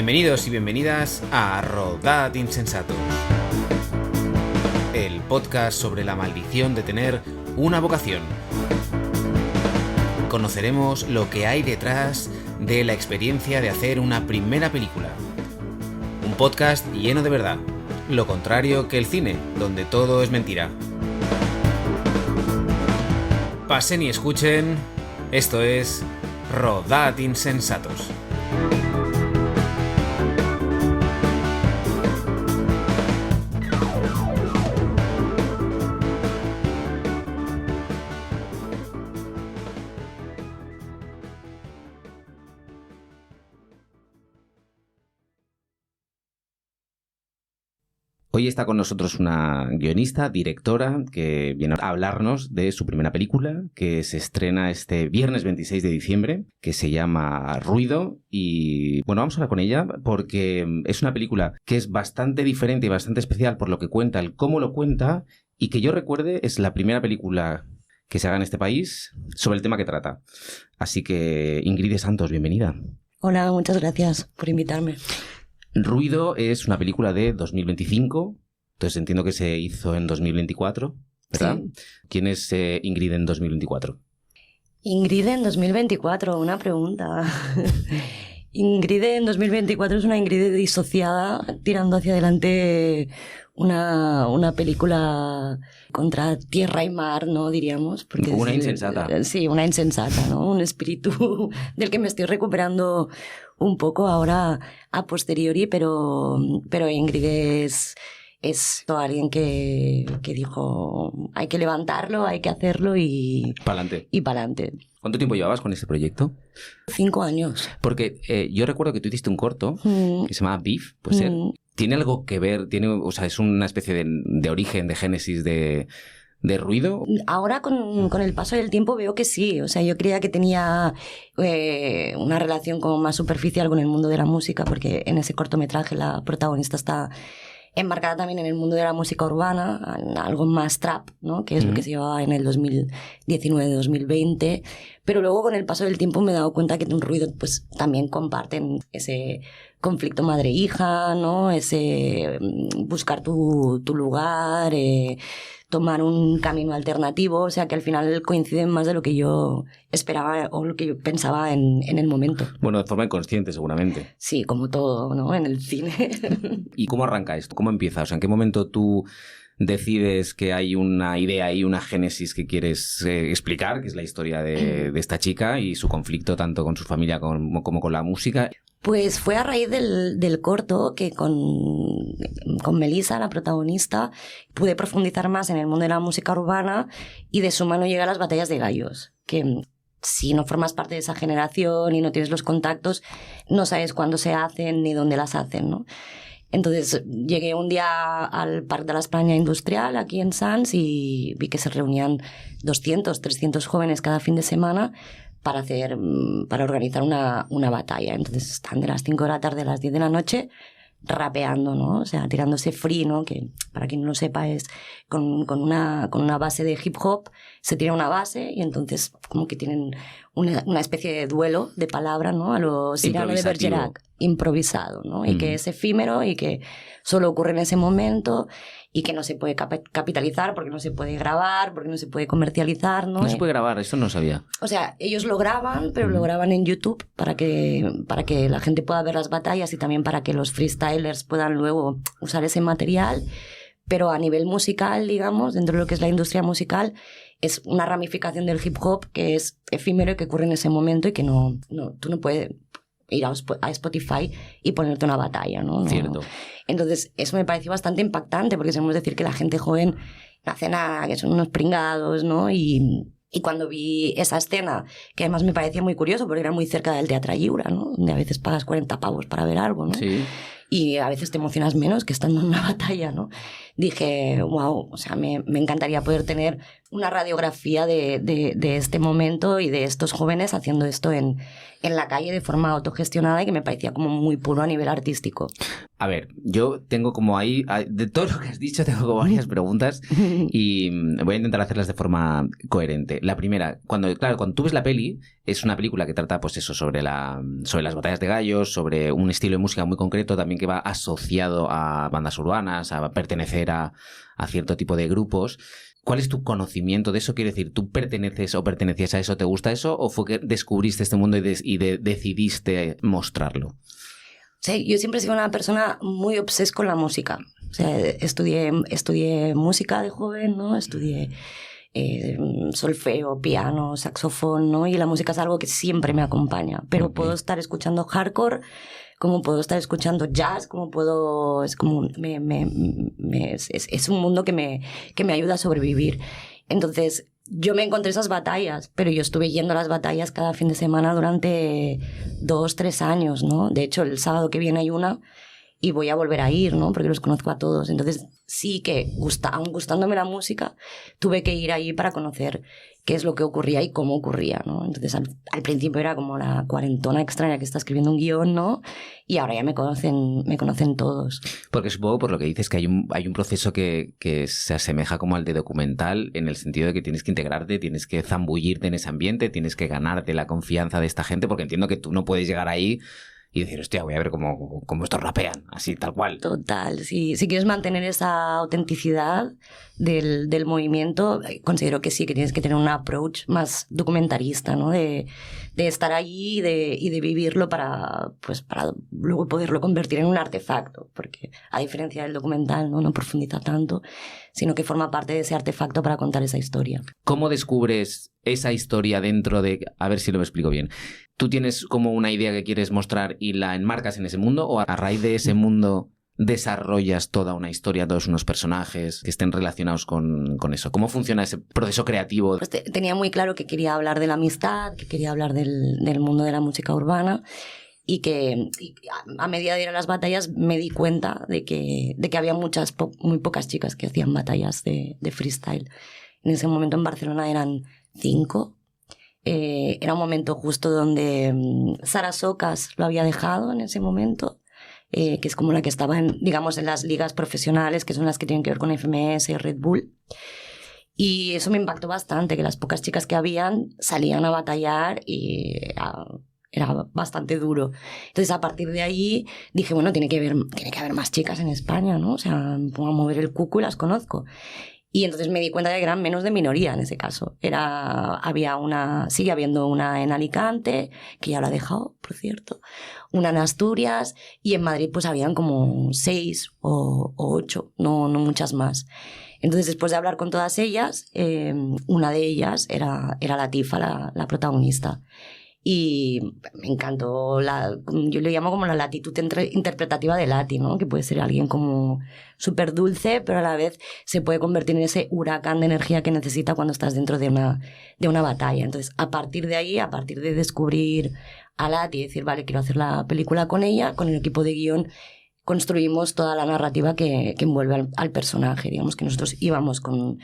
Bienvenidos y bienvenidas a Rodad Insensatos, el podcast sobre la maldición de tener una vocación. Conoceremos lo que hay detrás de la experiencia de hacer una primera película. Un podcast lleno de verdad, lo contrario que el cine, donde todo es mentira. Pasen y escuchen, esto es Rodad Insensatos. Hoy está con nosotros una guionista, directora, que viene a hablarnos de su primera película, que se estrena este viernes 26 de diciembre, que se llama Ruido. Y bueno, vamos a hablar con ella porque es una película que es bastante diferente y bastante especial por lo que cuenta, el cómo lo cuenta, y que yo recuerde es la primera película que se haga en este país sobre el tema que trata. Así que, Ingrid Santos, bienvenida. Hola, muchas gracias por invitarme. Ruido es una película de 2025, entonces entiendo que se hizo en 2024, ¿verdad? Sí. ¿Quién es Ingrid en 2024? Ingrid en 2024, una pregunta. Ingrid en 2024 es una Ingrid disociada, tirando hacia adelante una película contra tierra y mar, ¿no? Diríamos. Porque una insensata. Sí, una insensata, ¿no? Un espíritu del que me estoy recuperando un poco ahora a posteriori, pero Ingrid es alguien que dijo hay que levantarlo, hay que hacerlo y pa'lante. Y pa'lante. ¿Cuánto tiempo llevabas con este proyecto? 5 años. Porque yo recuerdo que tú hiciste un corto que se llama Beef, ¿puede ser? ¿Tiene algo que ver? O sea, ¿es una especie de origen, de génesis de Ruido? Ahora con el paso del tiempo veo que sí. O sea, yo creía que tenía una relación como más superficial con el mundo de la música, porque en ese cortometraje la protagonista está enmarcada también en el mundo de la música urbana, en algo más trap, ¿no? Que es lo que se llevaba en el 2019-2020. Pero luego con el paso del tiempo me he dado cuenta que en Ruido pues también comparten ese conflicto madre-hija, ¿no? Ese buscar tu lugar, tomar un camino alternativo, o sea que al final coinciden más de lo que yo esperaba o lo que yo pensaba en el momento. Bueno, de forma inconsciente seguramente. Sí, como todo, ¿no? En el cine. ¿Y cómo arranca esto? ¿Cómo empieza? O sea, ¿en qué momento tú decides que hay una idea y una génesis que quieres explicar, que es la historia de esta chica y su conflicto tanto con su familia como con la música? Pues fue a raíz del corto que con Melissa, la protagonista, pude profundizar más en el mundo de la música urbana y de su mano llega a las batallas de gallos, que si no formas parte de esa generación y no tienes los contactos, no sabes cuándo se hacen ni dónde las hacen, ¿no? Entonces llegué un día al Parc de la España Industrial aquí en Sants y vi que se reunían 200, 300 jóvenes cada fin de semana para organizar una batalla. Entonces están de las 5 de la tarde a las 10 de la noche rapeando, ¿no? O sea, tirándose free, ¿no? Que para quien no lo sepa es con una base de hip hop, se tira una base y entonces como que tienen una especie de duelo de palabra, ¿no? A lo Cyrano de Bergerac, improvisado, ¿no? Y que es efímero y que solo ocurre en ese momento y que no se puede capitalizar porque no se puede grabar, porque no se puede comercializar, ¿no? No se puede grabar, eso no sabía. O sea, ellos lo graban, pero lo graban en YouTube para que la gente pueda ver las batallas y también para que los freestylers puedan luego usar ese material. Pero a nivel musical, digamos, dentro de lo que es la industria musical, es una ramificación del hip hop que es efímero y que ocurre en ese momento y que tú no puedes ir a Spotify y ponerte una batalla, ¿no? Cierto. Entonces, eso me pareció bastante impactante porque sabemos decir que la gente joven no hace nada, que son unos pringados, ¿no? Y cuando vi esa escena, que además me parecía muy curioso porque era muy cerca del Teatre Lliure, ¿no? Donde a veces pagas 40 pavos para ver algo, ¿no? Sí. Y a veces te emocionas menos que estando en una batalla, ¿no? dije, wow, o sea, me encantaría poder tener una radiografía de este momento y de estos jóvenes haciendo esto en la calle de forma autogestionada, y que me parecía como muy puro a nivel artístico. A ver, yo tengo como ahí, de todo lo que has dicho, tengo como varias preguntas y voy a intentar hacerlas de forma coherente. La primera, cuando tú ves la peli, es una película que trata, pues eso, sobre las batallas de gallos, sobre un estilo de música muy concreto, también que va asociado a bandas urbanas, a pertenecer a cierto tipo de grupos. ¿Cuál es tu conocimiento de eso? Quiero decir, ¿tú perteneces o pertenecías a eso? ¿Te gusta eso? ¿O fue que descubriste este mundo y decidiste mostrarlo? Sí, yo siempre he sido una persona muy obses con la música. O sea, estudié música de joven, ¿no? Estudié solfeo, piano, saxofón, ¿no? Y la música es algo que siempre me acompaña. Pero puedo estar escuchando hardcore, como puedo estar escuchando jazz, como puedo... Es como... es un mundo que me ayuda a sobrevivir. Entonces, yo me encontré esas batallas, pero yo estuve yendo a las batallas cada fin de semana durante 2-3 años, ¿no? De hecho, el sábado que viene hay una y voy a volver a ir, ¿no? Porque los conozco a todos. Entonces, sí que, aun gustándome la música, tuve que ir ahí para conocer qué es lo que ocurría y cómo ocurría, ¿no? Entonces, al principio era como la cuarentona extraña que está escribiendo un guión, ¿no? Y ahora ya me conocen todos. Porque supongo, por lo que dices, que hay un proceso que se asemeja como al de documental, en el sentido de que tienes que integrarte, tienes que zambullirte en ese ambiente, tienes que ganarte la confianza de esta gente, porque entiendo que tú no puedes llegar ahí y decir, hostia, voy a ver cómo estos rapean, así, tal cual. Total, si quieres mantener esa autenticidad del movimiento, considero que sí, que tienes que tener un approach más documentarista, ¿no? De estar allí y de vivirlo para luego poderlo convertir en un artefacto, porque a diferencia del documental, no profundiza tanto, sino que forma parte de ese artefacto para contar esa historia. ¿Cómo descubres esa historia dentro de... A ver si lo me explico bien. ¿Tú tienes como una idea que quieres mostrar y la enmarcas en ese mundo, o a raíz de ese mundo desarrollas toda una historia, todos unos personajes que estén relacionados con eso? ¿Cómo funciona ese proceso creativo? Pues tenía muy claro que quería hablar de la amistad, que quería hablar del mundo de la música urbana, y que a medida de ir a las batallas me di cuenta de que había muy pocas chicas que hacían batallas de freestyle. En ese momento en Barcelona eran 5. Era un momento justo donde Sara Socas lo había dejado en ese momento, que es como la que estaba en las ligas profesionales, que son las que tienen que ver con FMS y Red Bull. Y eso me impactó bastante, que las pocas chicas que habían salían a batallar y era bastante duro. Entonces, a partir de ahí dije, bueno, tiene que haber más chicas en España, ¿no? O sea, me pongo a mover el cuco y las conozco. Y entonces me di cuenta de que eran menos de minoría en ese caso. Sigue habiendo una en Alicante, que ya la ha dejado, por cierto, una en Asturias, y en Madrid pues habían como 6 o 8, no muchas más. Entonces, después de hablar con todas ellas, una de ellas era Latifa, la protagonista. Y me encantó, yo le llamo como la latitud interpretativa de Lati, ¿no? Que puede ser alguien como súper dulce, pero a la vez se puede convertir en ese huracán de energía que necesita cuando estás dentro de una batalla. Entonces, a partir de ahí, a partir de descubrir a Lati y decir, vale, quiero hacer la película con ella, con el equipo de guión, construimos toda la narrativa que envuelve al personaje. Digamos que nosotros íbamos con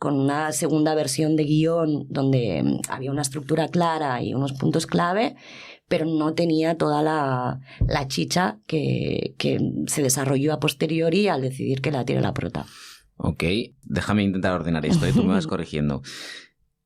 una segunda versión de guión donde había una estructura clara y unos puntos clave, pero no tenía toda la chicha que se desarrolló a posteriori al decidir que la tiene la prota. Ok, déjame intentar ordenar esto, tú me vas corrigiendo.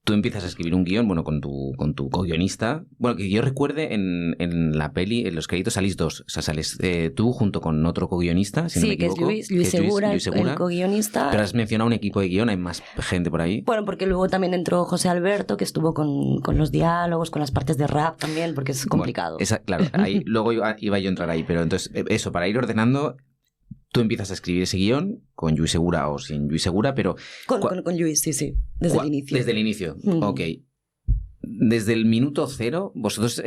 Tú empiezas a escribir un guión, bueno, con tu co-guionista. Bueno, que yo recuerde, en la peli, en los créditos salís 2. O sea, sales tú junto con otro co-guionista, si no me equivoco. Sí, que es Luis Segura, el co-guionista. Pero has mencionado un equipo de guión, ¿hay más gente por ahí? Bueno, porque luego también entró José Alberto, que estuvo con los diálogos, con las partes de rap también, porque es complicado. Bueno, claro, ahí, luego iba yo a entrar ahí, pero entonces, eso, para ir ordenando... Tú empiezas a escribir ese guión con Lluís Segura o sin Lluís Segura, pero... Con Lluís, sí, desde el inicio. Desde el inicio, ok. ¿Desde el minuto 0 vosotros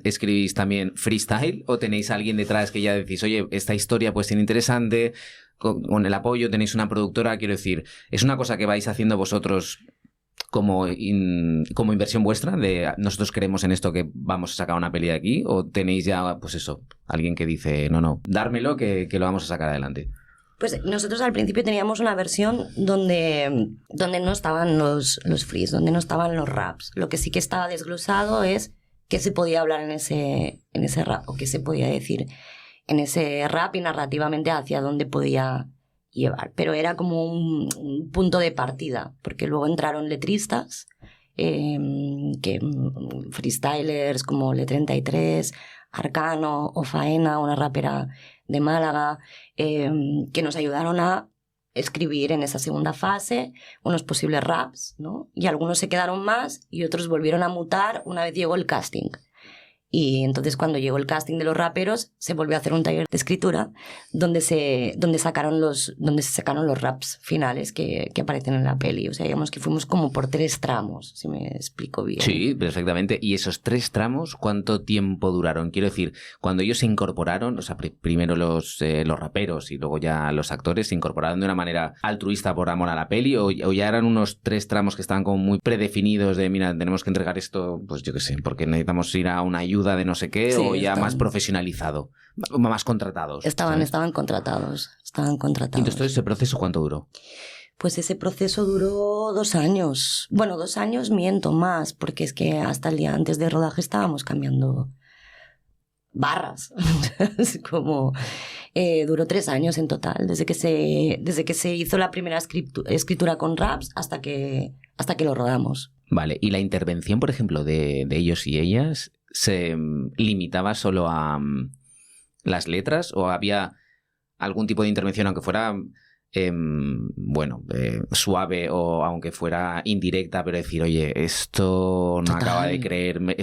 escribís también freestyle o tenéis a alguien detrás que ya decís, oye, esta historia puede ser interesante, con el apoyo tenéis una productora? Quiero decir, ¿es una cosa que vais haciendo vosotros como inversión vuestra, de nosotros creemos en esto que vamos a sacar una peli de aquí, o tenéis ya, pues eso, alguien que dice, no, dármelo que lo vamos a sacar adelante? Pues nosotros al principio teníamos una versión donde no estaban los frees, donde no estaban los raps. Lo que sí que estaba desglosado es qué se podía hablar en ese rap, o qué se podía decir en ese rap y narrativamente hacia dónde podía llevar. Pero era como un punto de partida, porque luego entraron letristas, freestylers como Le33, Arcano o Faena, una rapera de Málaga, que nos ayudaron a escribir en esa segunda fase unos posibles raps, ¿no? Y algunos se quedaron más y otros volvieron a mutar una vez llegó el casting. Y entonces cuando llegó el casting de los raperos se volvió a hacer un taller de escritura donde se sacaron los raps finales que aparecen en la peli. O sea, digamos que fuimos como por 3 tramos, si me explico bien. Sí, perfectamente. ¿Y esos 3 tramos cuánto tiempo duraron? Quiero decir, cuando ellos se incorporaron, o sea, primero los raperos y luego ya los actores se incorporaron de una manera altruista por amor a la peli, o ya eran unos 3 tramos que estaban como muy predefinidos de, mira, tenemos que entregar esto, pues yo qué sé, porque necesitamos ir a una ayuda de no sé qué, sí, o ya más profesionalizado, más contratados. Estaban contratados. Entonces, ¿todo ese proceso cuánto duró? Pues ese proceso duró 2 años. Bueno, 2 años miento más, porque es que hasta el día antes de rodaje estábamos cambiando barras. Es como duró 3 años en total, desde que se hizo la primera escritura con raps hasta que lo rodamos. Vale, y la intervención, por ejemplo, de ellos y ellas, ¿se limitaba solo a las letras o había algún tipo de intervención, aunque fuera suave o aunque fuera indirecta, pero decir, oye, esto no acabo de creerme,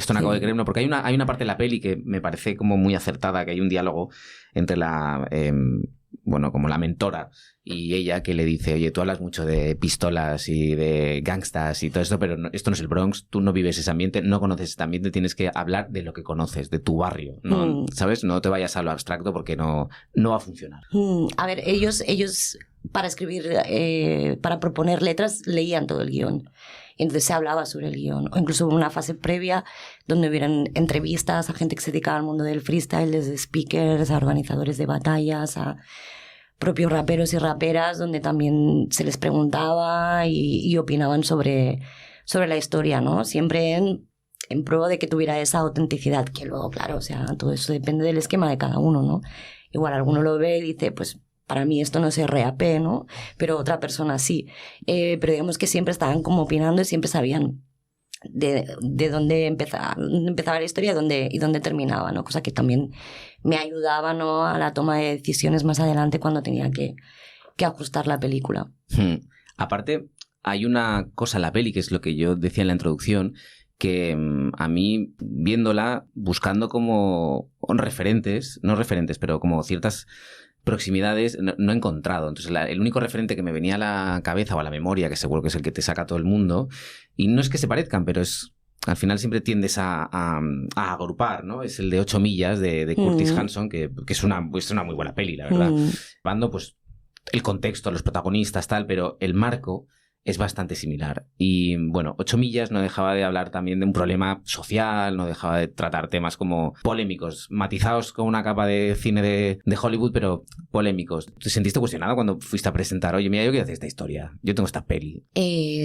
porque hay una parte de la peli que me parece como muy acertada, que hay un diálogo entre como la mentora y ella, que le dice, oye, tú hablas mucho de pistolas y de gangstas y todo esto, pero esto no es el Bronx, tú no vives ese ambiente, no conoces este ambiente, tienes que hablar de lo que conoces, de tu barrio, ¿no? ¿Sabes? No te vayas a lo abstracto porque no va a funcionar. A ver, ellos para escribir, para proponer letras, leían todo el guión. Y entonces se hablaba sobre el guión. O incluso hubo una fase previa donde hubieran entrevistas a gente que se dedicaba al mundo del freestyle, desde speakers, a organizadores de batallas, a propios raperos y raperas, donde también se les preguntaba y opinaban sobre la historia, ¿no? Siempre en prueba de que tuviera esa autenticidad, que luego, claro, o sea, todo eso depende del esquema de cada uno, ¿no? Igual alguno lo ve y dice, pues para mí esto no es RAP, ¿no? Pero otra persona sí. Pero digamos que siempre estaban como opinando y siempre sabían de dónde empezaba la historia y dónde terminaba, ¿no? Cosa que también me ayudaba, ¿no?, a la toma de decisiones más adelante cuando tenía que ajustar la película. Aparte, hay una cosa en la peli, que es lo que yo decía en la introducción, que a mí, viéndola, buscando como referentes, no referentes, pero como ciertas proximidades, no he encontrado. Entonces, el único referente que me venía a la cabeza o a la memoria, que seguro que es el que te saca todo el mundo, y no es que se parezcan, pero es... Al final siempre tiendes a agrupar, ¿no? Es el de 8 millas de Curtis Hanson, que es una muy buena peli, la verdad. Hablando, pues, el contexto, los protagonistas, tal, pero el marco es bastante similar. Y, bueno, 8 millas no dejaba de hablar también de un problema social, no dejaba de tratar temas como polémicos, matizados con una capa de cine de Hollywood, pero polémicos. ¿Te sentiste cuestionado cuando fuiste a presentar? Oye, mira, yo quiero hacer esta historia, yo tengo esta peli.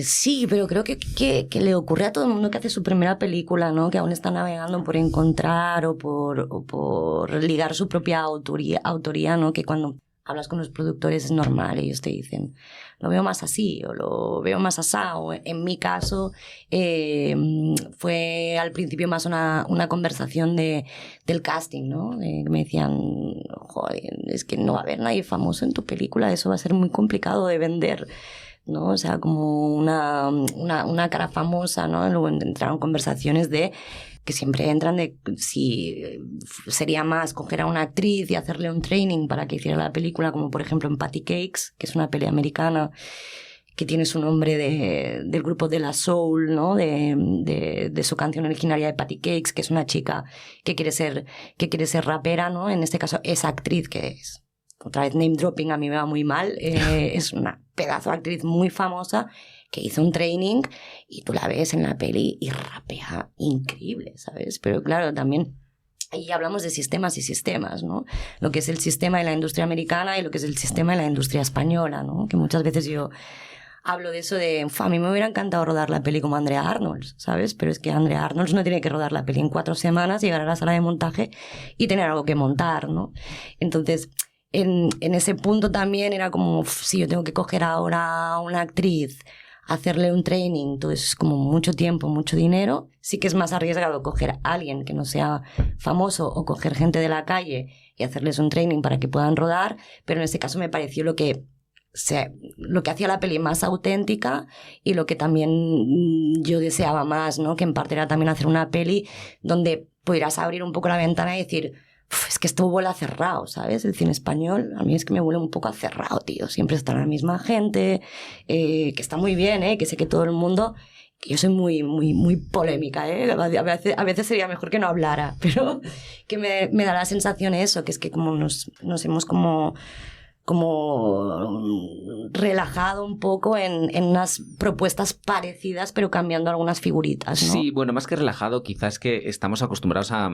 Sí, pero creo que le ocurre a todo el mundo que hace su primera película, ¿no? Que aún está navegando por encontrar o por ligar su propia autoría, ¿no? Que cuando hablas con los productores es normal, ellos te dicen, lo veo más así o lo veo más asá, o en mi caso fue al principio más una conversación del casting, ¿no? Me decían, joder, es que no va a haber nadie famoso en tu película, eso va a ser muy complicado de vender, ¿no? O sea, como una cara famosa, ¿no? Luego entraron conversaciones que siempre entran de si sería más coger a una actriz y hacerle un training para que hiciera la película, como por ejemplo en Patty Cakes, que es una peli americana que tiene su nombre del grupo de La Soul, ¿no? De su canción originaria de Patty Cakes, que es una chica que quiere ser rapera, ¿no? En este caso es actriz, que es, otra vez name dropping, a mí me va muy mal, es una pedazo de actriz muy famosa que hizo un training y tú la ves en la peli y rapea increíble, ¿sabes? Pero claro, también Y hablamos de sistemas y sistemas, ¿no? Lo que es el sistema de la industria americana y lo que es el sistema de la industria española, ¿no? Que muchas veces yo hablo de eso de, a mí me hubiera encantado rodar la peli como Andrea Arnold, ¿sabes? Pero es que Andrea Arnold no tiene que rodar la peli en 4 semanas, llegar a la sala de montaje y tener algo que montar, ¿no? Entonces, en ese punto también era como, si yo tengo que coger ahora a una actriz, hacerle un training, todo eso es como mucho tiempo, mucho dinero. Sí que es más arriesgado coger a alguien que no sea famoso o coger gente de la calle y hacerles un training para que puedan rodar, pero en este caso me pareció lo que hacía la peli más auténtica y lo que también yo deseaba más, ¿no? Que en parte era también hacer una peli donde pudieras abrir un poco la ventana y decir, es que esto huele a cerrado, ¿sabes? El cine español a mí es que me huele un poco a cerrado, tío. Siempre está la misma gente, que está muy bien, que sé que todo el mundo... Que yo soy muy polémica, a veces sería mejor que no hablara, pero que me da la sensación eso, que es que como nos hemos como relajado un poco en unas propuestas parecidas, pero cambiando algunas figuritas, ¿no? Sí, bueno, más que relajado, quizás que estamos acostumbrados a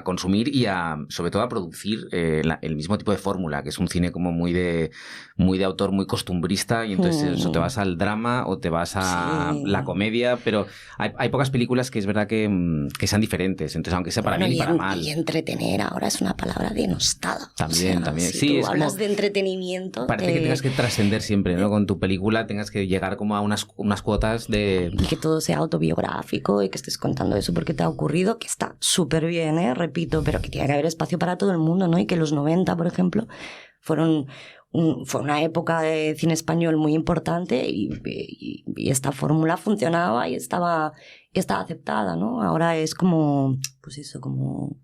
consumir y sobre todo a producir el mismo tipo de fórmula, que es un cine como muy de autor, muy costumbrista, y entonces eso, te vas al drama o te vas a la comedia, pero hay pocas películas que es verdad que sean diferentes, entonces aunque sea para bien y para mal. Y entretener ahora es una palabra denostada. También. Si sí, tú hablas de entretenimiento... Parece que tengas que trascender siempre, ¿no? Con tu película tengas que llegar como a unas cuotas de... Y que todo sea autobiográfico y que estés contando eso porque te ha ocurrido, que está súper bien, repito, pero que tiene que haber espacio para todo el mundo, ¿no? Y que los 90, por ejemplo, fue una época de cine español muy importante y esta fórmula funcionaba y estaba aceptada, ¿no? Ahora es como, pues eso, como...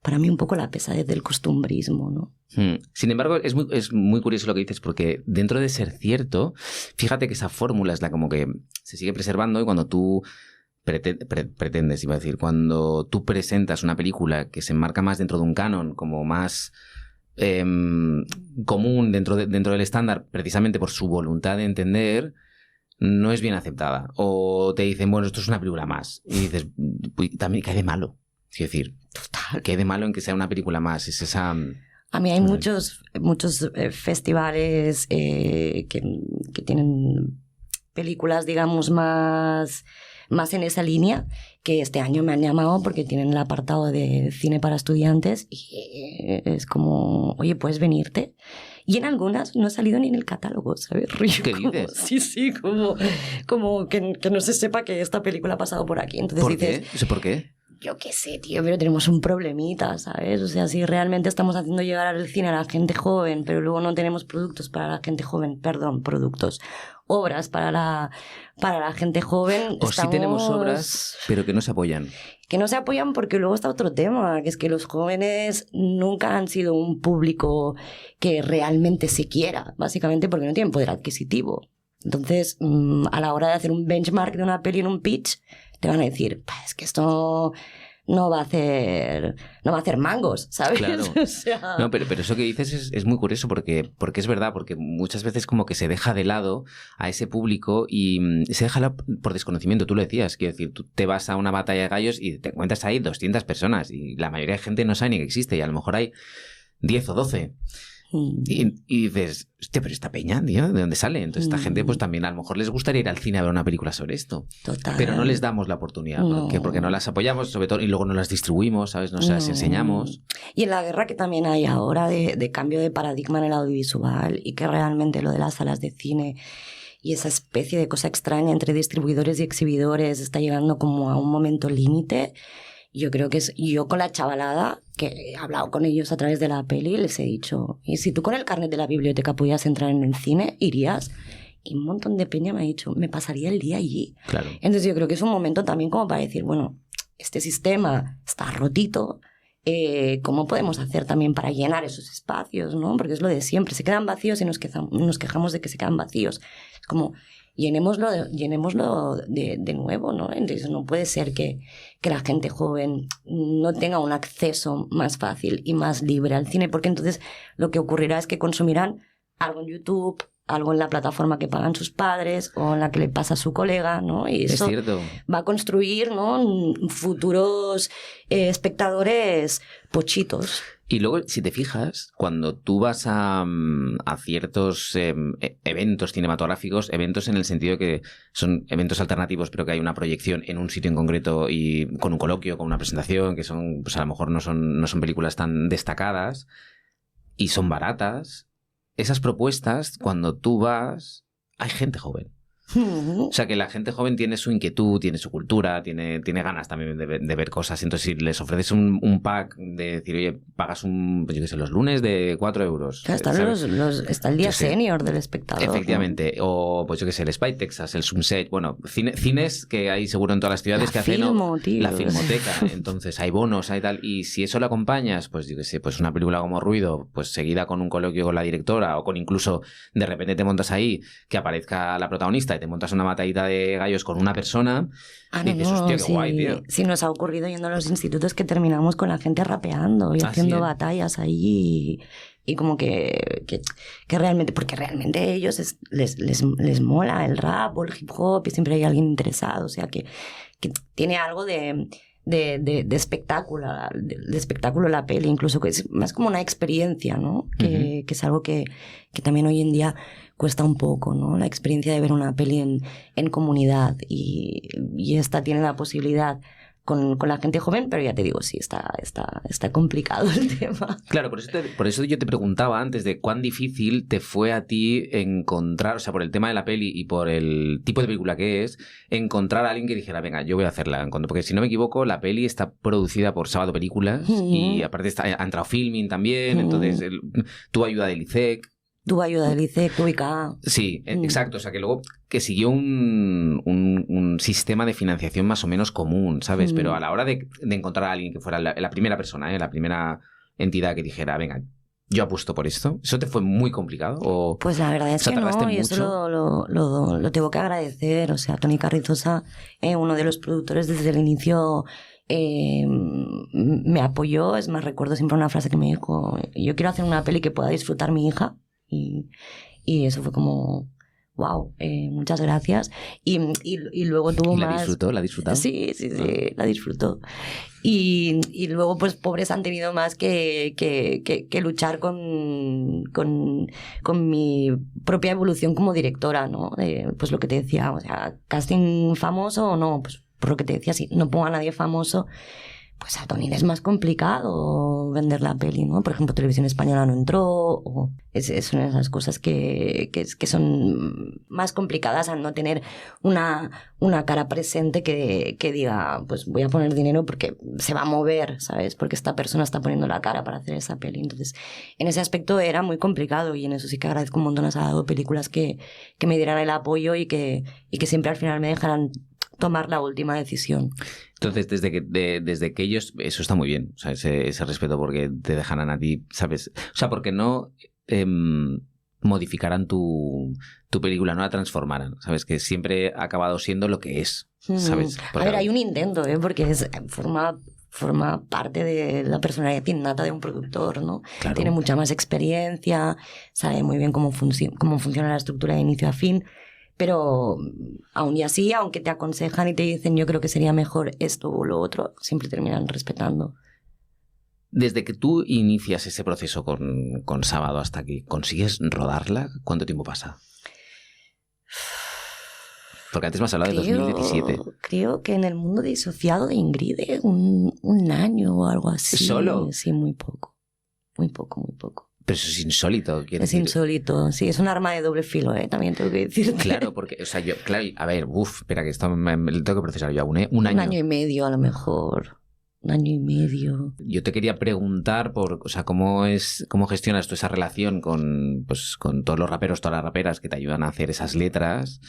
Para mí un poco la pesadez del costumbrismo, ¿no? Sin embargo, es muy curioso lo que dices, porque dentro de ser cierto, fíjate que esa fórmula es la como que se sigue preservando, y cuando tú pretendes, iba a decir, cuando tú presentas una película que se enmarca más dentro de un canon, como más común dentro del estándar, precisamente por su voluntad de entender, no es bien aceptada. O te dicen, bueno, esto es una película más. Y dices, también cae de malo. Quiero decir, total, ¿qué hay de malo en que sea una película más? Es esa... A mí hay muchos festivales que tienen películas, digamos, más en esa línea, que este año me han llamado porque tienen el apartado de cine para estudiantes y es como, oye, ¿puedes venirte? Y en algunas no ha salido ni en el catálogo, ¿sabes? ¿Qué dices? Sí, como que no se sepa que esta película ha pasado por aquí. Entonces ¿Por qué? No sé por qué. Yo qué sé, tío, pero tenemos un problemita, ¿sabes? O sea, si realmente estamos haciendo llegar al cine a la gente joven, pero luego no tenemos productos para la gente joven, obras para la gente joven. O sí tenemos obras, pero que no se apoyan. Que no se apoyan porque luego está otro tema, que es que los jóvenes nunca han sido un público que realmente se quiera, básicamente porque no tienen poder adquisitivo. Entonces, a la hora de hacer un benchmark de una peli en un pitch, te van a decir, es que esto no va a hacer mangos, ¿sabes? Claro. O sea... No, pero eso que dices es muy curioso porque es verdad, porque muchas veces como que se deja de lado a ese público y se deja por desconocimiento. Tú lo decías, quiero decir, tú te vas a una batalla de gallos y te encuentras ahí 200 personas y la mayoría de gente no sabe ni que existe y a lo mejor hay 10 o 12. Y dices, hostia, pero esta peña, tío, ¿de dónde sale? Entonces esta gente pues también a lo mejor les gustaría ir al cine a ver una película sobre esto. Total. Pero no les damos la oportunidad, porque no las apoyamos, sobre todo, y luego no las distribuimos, ¿sabes? No se las enseñamos. Y en la guerra que también hay ahora de cambio de paradigma en el audiovisual y que realmente lo de las salas de cine y esa especie de cosa extraña entre distribuidores y exhibidores está llegando como a un momento límite. Yo creo que yo con la chavalada, que he hablado con ellos a través de la peli, les he dicho, y si tú con el carnet de la biblioteca pudieras entrar en el cine, irías. Y un montón de peña me ha dicho, me pasaría el día allí. Claro. Entonces yo creo que es un momento también como para decir, bueno, este sistema está rotito, ¿cómo podemos hacer también para llenar esos espacios, ¿no? Porque es lo de siempre, se quedan vacíos y nos quejamos de que se quedan vacíos. Es como... Llenémoslo de nuevo, ¿no? Entonces no puede ser que la gente joven no tenga un acceso más fácil y más libre al cine, porque entonces lo que ocurrirá es que consumirán algo en YouTube, algo en la plataforma que pagan sus padres o en la que le pasa a su colega, ¿no? Y eso es cierto. va a construir, ¿no?, futuros espectadores pochitos. Y luego, si te fijas, cuando tú vas a ciertos eventos cinematográficos, eventos en el sentido de que son eventos alternativos, pero que hay una proyección en un sitio en concreto y con un coloquio, con una presentación, que son, pues a lo mejor no son películas tan destacadas y son baratas, esas propuestas, cuando tú vas, hay gente joven. O sea, que la gente joven tiene su inquietud, tiene su cultura, tiene ganas también de ver cosas. Entonces, si les ofreces un pack de decir, oye, pagas pues yo qué sé, los lunes de 4 euros. Está el día senior del espectador. Efectivamente. ¿No? O, pues yo qué sé, el Spy Texas, el Sunset. Bueno, cines que hay seguro en todas las ciudades que hacen. La Filmoteca. Entonces, hay bonos, hay tal. Y si eso lo acompañas, pues yo qué sé, pues una película como Ruido, pues seguida con un coloquio con la directora o con incluso, de repente te montas ahí que aparezca la protagonista y te montas una batallita de gallos con una persona y dices, hostia, qué guay, tío. Sí, nos ha ocurrido yendo a los institutos que terminamos con la gente rapeando y haciendo batallas ahí y como que realmente, porque realmente a ellos les mola el rap o el hip hop y siempre hay alguien interesado, o sea que tiene algo de espectáculo, de espectáculo la peli, incluso que es más como una experiencia, ¿no? Que es algo que también hoy en día cuesta un poco, ¿no? La experiencia de ver una peli en comunidad y esta tiene la posibilidad con la gente joven, pero ya te digo, sí, está complicado el tema. Claro, por eso yo te preguntaba antes de cuán difícil te fue a ti encontrar, o sea, por el tema de la peli y por el tipo de película que es, encontrar a alguien que dijera, venga, yo voy a hacerla. Porque si no me equivoco, la peli está producida por Sábado Películas y aparte ha entrado Filmin también, entonces tuvo ayuda del ICEC. Tuvo ayuda del ICEC, tuvo ICA. Sí, exacto. O sea, que luego que siguió un sistema de financiación más o menos común, ¿sabes? Pero a la hora de encontrar a alguien que fuera la primera persona, la primera entidad que dijera, venga, yo apuesto por esto, ¿eso te fue muy complicado? ¿O, pues la verdad es que no, y eso lo tengo que agradecer. O sea, Toni Carrizosa, uno de los productores desde el inicio, me apoyó. Es más, recuerdo siempre una frase que me dijo, yo quiero hacer una peli que pueda disfrutar mi hija. Y eso fue como, wow, muchas gracias. Y luego tuvo ¿Y la más... disfrutó? ¿La disfrutó? Sí, la disfrutó. Y luego, pues, pobres han tenido más que luchar con mi propia evolución como directora, ¿no? Pues lo que te decía, o sea, casting famoso o no, pues por lo que te decía, si no pongo a nadie famoso, pues a Toni es más complicado vender la peli, ¿no? Por ejemplo, Televisión Española no entró, o es una de esas cosas que son más complicadas al no tener una cara presente que diga, pues voy a poner dinero porque se va a mover, ¿sabes? Porque esta persona está poniendo la cara para hacer esa peli. Entonces, en ese aspecto era muy complicado y en eso sí que agradezco un montón a Sábado Películas que me dieran el apoyo y que siempre al final me dejaran tomar la última decisión. Entonces, desde que ellos, eso está muy bien, o sea, ese respeto porque te dejarán a ti, ¿sabes? O sea, porque no modificarán tu película, no la transformarán, ¿sabes? Que siempre ha acabado siendo lo que es, ¿sabes? A ver, hay un intento, porque forma parte de la personalidad innata de un productor, ¿no? Claro. Tiene mucha más experiencia, sabe muy bien cómo funciona la estructura de inicio a fin. Pero aún y así, aunque te aconsejan y te dicen yo creo que sería mejor esto o lo otro, siempre terminan respetando. Desde que tú inicias ese proceso con Sábado hasta que consigues rodarla, ¿cuánto tiempo pasa? Porque antes me has hablado de 2017. Creo que en el mundo disociado de Ingrid un año o algo así. ¿Solo? Sí, muy poco. Muy poco. Pero eso es insólito, quiero decir. Es insólito, sí, es un arma de doble filo, también tengo que decirte. Claro, porque, o sea, a ver, espera, que esto me lo tengo que procesar yo aún, un año. Un año y medio, a lo mejor. Un año y medio. Yo te quería preguntar o sea, cómo gestionas tú esa relación con todos los raperos, todas las raperas que te ayudan a hacer esas letras,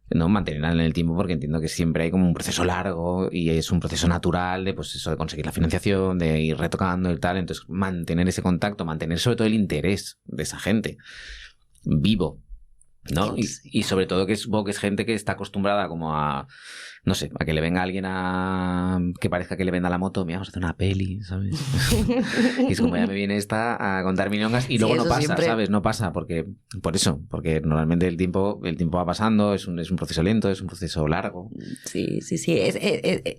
¿no? Mantenerla en el tiempo, porque entiendo que siempre hay como un proceso largo y es un proceso natural de, pues eso, de conseguir la financiación, de ir retocando y tal. Entonces, mantener ese contacto, mantener sobre todo el interés de esa gente vivo, ¿no? Y sobre todo que supongo que es gente que está acostumbrada como a, no sé, a que le venga alguien a que parezca que le venda la moto, mira, vamos a hacer una peli, ¿sabes? Y es como ya me viene esta a contar milongas y luego no pasa, siempre... ¿sabes? No pasa porque normalmente el tiempo va pasando, es un proceso lento, es un proceso largo. Sí,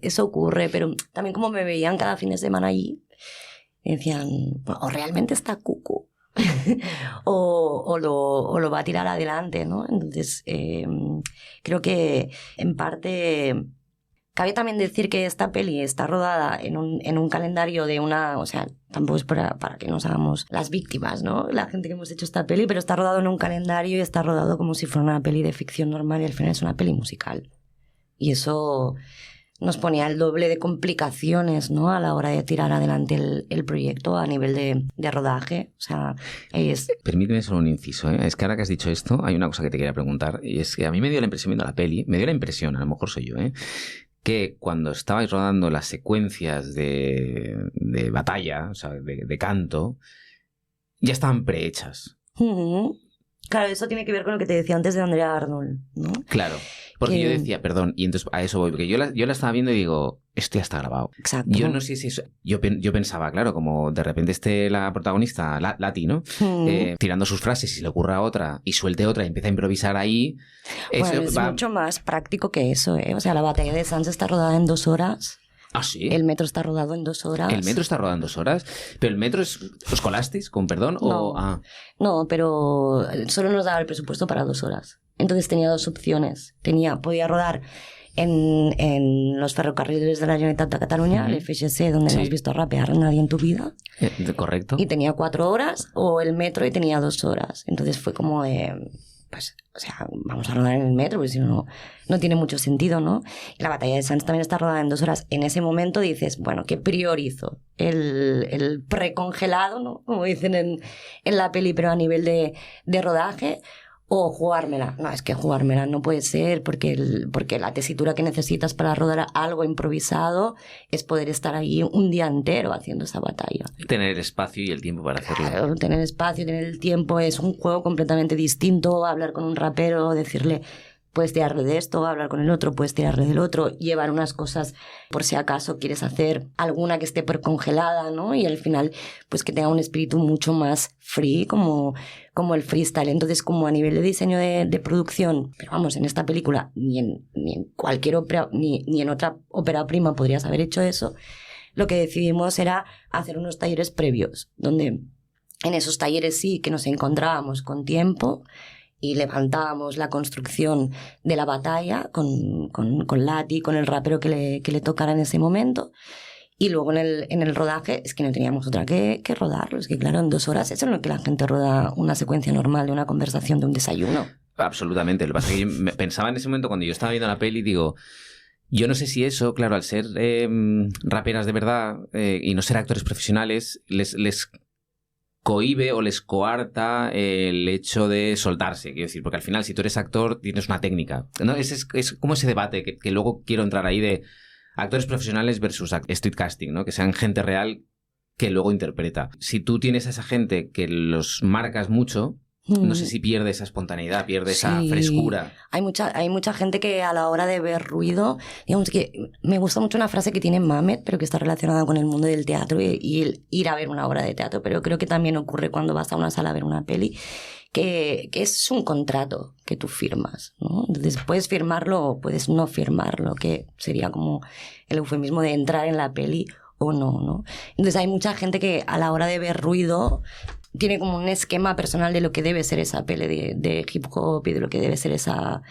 eso ocurre, pero también como me veían cada fin de semana allí, decían, o realmente está cucu. o lo va a tirar adelante, ¿no? Entonces, creo que en parte cabe también decir que esta peli está rodada en un calendario de una, o sea, tampoco es para que nos hagamos las víctimas, ¿no? La gente que hemos hecho esta peli, pero está rodado en un calendario y está rodado como si fuera una peli de ficción normal y al final es una peli musical. Y eso nos ponía el doble de complicaciones, ¿no? A la hora de tirar adelante el proyecto a nivel de rodaje. O sea, Permíteme solo un inciso, ¿eh? Es que ahora que has dicho esto, hay una cosa que te quería preguntar, y es que a mí me dio la impresión viendo la peli, a lo mejor soy yo, que cuando estabais rodando las secuencias de batalla, o sea, de canto, ya estaban prehechas. Claro, eso tiene que ver con lo que te decía antes de Andrea Arnold, ¿no? Claro. Porque yo decía, perdón, y entonces a eso voy, porque yo la estaba viendo y digo, esto ya está grabado. Exacto. Yo no sé si eso... Yo pensaba, claro, como de repente esté la protagonista, Lati, ¿no? Tirando sus frases y se le ocurra otra y suelte otra y empieza a improvisar ahí... Bueno, es mucho más práctico que eso, ¿eh? O sea, la batalla de Sants está rodada en 2 horas. ¿Ah, sí? El metro está rodado en 2 horas. ¿El metro está rodado en 2 horas? ¿Pero el metro os colasteis, con perdón? No, no, pero solo nos daba el presupuesto para 2 horas. Entonces tenía 2 opciones. Podía rodar en los ferrocarriles de la Generalitat de Cataluña, el FGC, donde no has visto rapear a nadie en tu vida. Correcto. Y tenía 4 horas, o el metro y tenía 2 horas. Entonces fue como de... Pues, o sea, vamos a rodar en el metro, porque si no tiene mucho sentido, ¿no? Y la batalla de Sants también está rodada en 2 horas. En ese momento dices, bueno, ¿qué priorizo? El precongelado, ¿no? Como dicen en la peli, pero a nivel de rodaje, o jugármela. No, es que jugármela no puede ser, porque la tesitura que necesitas para rodar algo improvisado es poder estar ahí un día entero haciendo esa batalla. Tener el espacio y el tiempo para hacerlo. Claro, tener espacio, tener el tiempo, es un juego completamente distinto. Hablar con un rapero, decirle, puedes tirarle de esto, hablar con el otro, puedes tirarle del otro, llevar unas cosas por si acaso quieres hacer alguna que esté precongelada, ¿no? Y al final, pues que tenga un espíritu mucho más free, como el freestyle. Entonces, como a nivel de diseño de producción, pero vamos, en esta película, ni en cualquier ópera, ni en otra ópera prima podrías haber hecho eso, lo que decidimos era hacer unos talleres previos, donde en esos talleres sí que nos encontrábamos con tiempo y levantábamos la construcción de la batalla con Lati, con el rapero que le tocara en ese momento. Y luego en el rodaje es que no teníamos otra que rodarlo. Es que claro, en 2 horas eso es lo que la gente roda una secuencia normal de una conversación, de un desayuno. Absolutamente. Lo que pasa es que yo pensaba en ese momento cuando yo estaba viendo la peli, digo, yo no sé si eso, claro, al ser raperas de verdad y no ser actores profesionales, les cohíbe o les coarta el hecho de soltarse, quiero decir, porque al final si tú eres actor tienes una técnica, ¿no? Es como ese debate que luego quiero entrar ahí de actores profesionales versus street casting, ¿no? Que sean gente real que luego interpreta. Si tú tienes a esa gente que los marcas mucho, no sé si pierde esa espontaneidad, pierde esa frescura. Hay mucha gente que a la hora de ver ruido, digamos que me gusta mucho una frase que tiene Mamet, pero que está relacionada con el mundo del teatro y el ir a ver una obra de teatro, pero creo que también ocurre cuando vas a una sala a ver una peli, que es un contrato que tú firmas, ¿no? Entonces puedes firmarlo o puedes no firmarlo, que sería como el eufemismo de entrar en la peli o no, ¿no? Entonces hay mucha gente que a la hora de ver ruido tiene como un esquema personal de lo que debe ser esa peli de hip hop y de lo que debe ser esa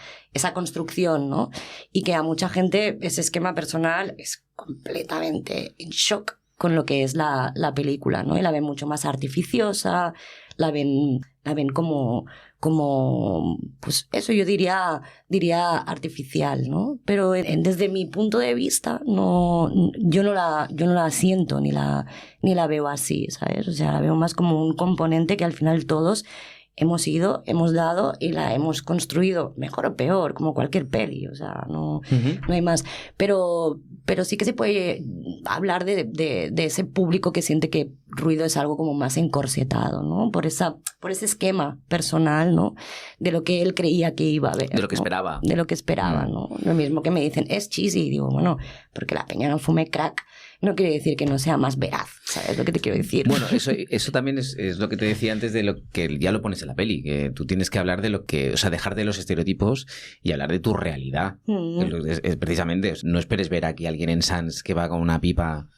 construcción, ¿no? Y que a mucha gente ese esquema personal es completamente en shock con lo que es la película, ¿no? Y la ven mucho más artificiosa, la ven como pues eso yo diría artificial, ¿no? Pero desde mi punto de vista yo no la siento ni la veo así, ¿sabes? O sea, la veo más como un componente que al final todos hemos ido, hemos dado y la hemos construido, mejor o peor, como cualquier peli, o sea, no hay más. Pero sí que se puede hablar de ese público que siente que Ruido es algo como más encorsetado, ¿no? Por ese esquema personal, ¿no? De lo que él creía que iba a ver. De lo que ¿no? esperaba. De lo que esperaba, ¿no? Lo mismo que me dicen, es cheesy. Y digo, bueno, porque la peña no fume crack no quiere decir que no sea más veraz, ¿sabes lo que te quiero decir? Bueno, eso también es lo que te decía antes de lo que ya lo pones en la peli, que tú tienes que hablar de lo que, o sea, dejar de los estereotipos y hablar de tu realidad. Precisamente, no esperes ver aquí a alguien en Sans que va con una pipa,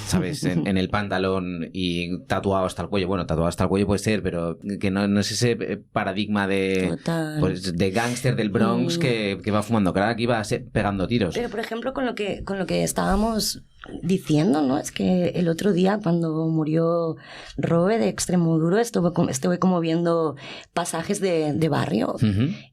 ¿sabes? En el pantalón y tatuado hasta el cuello. Bueno, tatuado hasta el cuello puede ser, pero que no es ese paradigma pues, de gángster del Bronx que va fumando crack y va pegando tiros. Pero, por ejemplo, con lo que estábamos diciendo, ¿no? Es que el otro día cuando murió Robe de Extremoduro estuve como viendo pasajes de barrio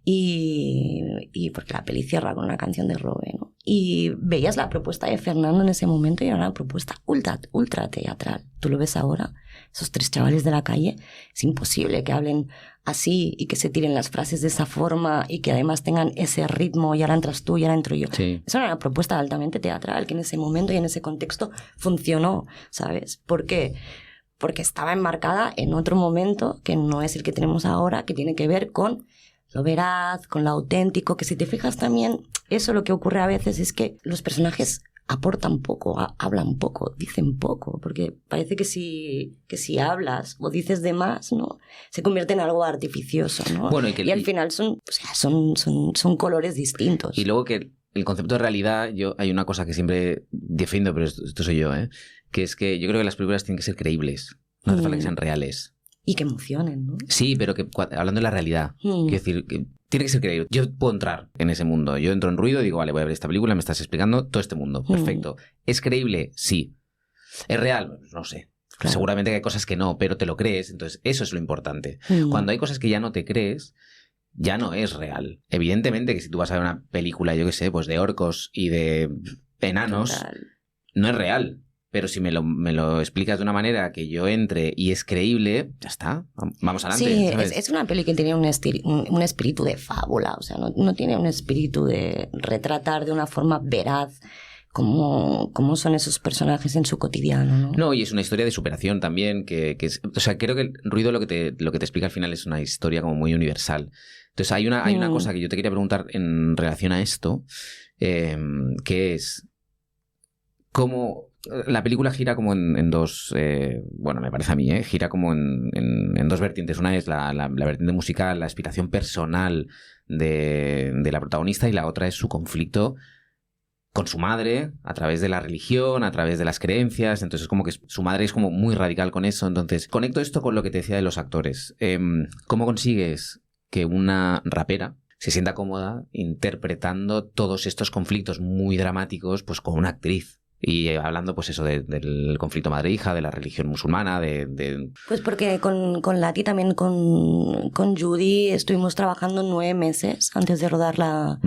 y porque la peli cierra con una canción de Robe, ¿no? Y veías la propuesta de Fernando en ese momento y era una propuesta ultra teatral. Tú lo ves ahora, esos 3 chavales de la calle, es imposible que hablen así y que se tiren las frases de esa forma y que además tengan ese ritmo y ahora entras tú y ahora entro yo. Sí. Esa era una propuesta altamente teatral que en ese momento y en ese contexto funcionó, ¿sabes? ¿Por qué? Porque estaba enmarcada en otro momento que no es el que tenemos ahora, que tiene que ver con lo veraz, con lo auténtico, que si te fijas también, eso lo que ocurre a veces es que los personajes aportan poco, hablan poco, dicen poco, porque parece que si hablas o dices de más, ¿no? Se convierte en algo artificioso, ¿no? Bueno, y al final son colores distintos. Y luego que el concepto de realidad, hay una cosa que siempre defiendo, pero esto soy yo, que es que yo creo que las películas tienen que ser creíbles, no hace falta que sean reales. Y que emocionen, ¿no? Sí, pero que hablando de la realidad, quiero decir, que tiene que ser creíble. Yo puedo entrar en ese mundo. Yo entro en Ruido y digo, vale, voy a ver esta película, me estás explicando todo este mundo. Perfecto. ¿Es creíble? Sí. ¿Es real? No sé. Claro. Seguramente que hay cosas que no, pero te lo crees. Entonces, eso es lo importante. Cuando hay cosas que ya no te crees, ya no es real. Evidentemente que si tú vas a ver una película, yo qué sé, pues de orcos y de enanos, no es real. Pero si me lo explicas de una manera que yo entre y es creíble, ya está, vamos adelante. Sí, ¿sabes? es una peli que tiene un espíritu de fábula, o sea, no tiene un espíritu de retratar de una forma veraz cómo son esos personajes en su cotidiano, ¿no? No, y es una historia de superación también, que es, o sea, creo que el Ruido lo que te explica al final es una historia como muy universal. Entonces hay una cosa que yo te quería preguntar en relación a esto, que es cómo la película gira como en dos, bueno, me parece a mí, gira como en dos vertientes. Una es la vertiente musical, la aspiración personal de la protagonista, y la otra es su conflicto con su madre a través de la religión, a través de las creencias. Entonces como que su madre es como muy radical con eso. Entonces conecto esto con lo que te decía de los actores. ¿Cómo consigues que una rapera se sienta cómoda interpretando todos estos conflictos muy dramáticos pues con una actriz? Y hablando, pues eso, del conflicto madre-hija, de la religión musulmana, Pues porque con Lati, también con Judy, estuvimos trabajando 9 meses antes de rodar la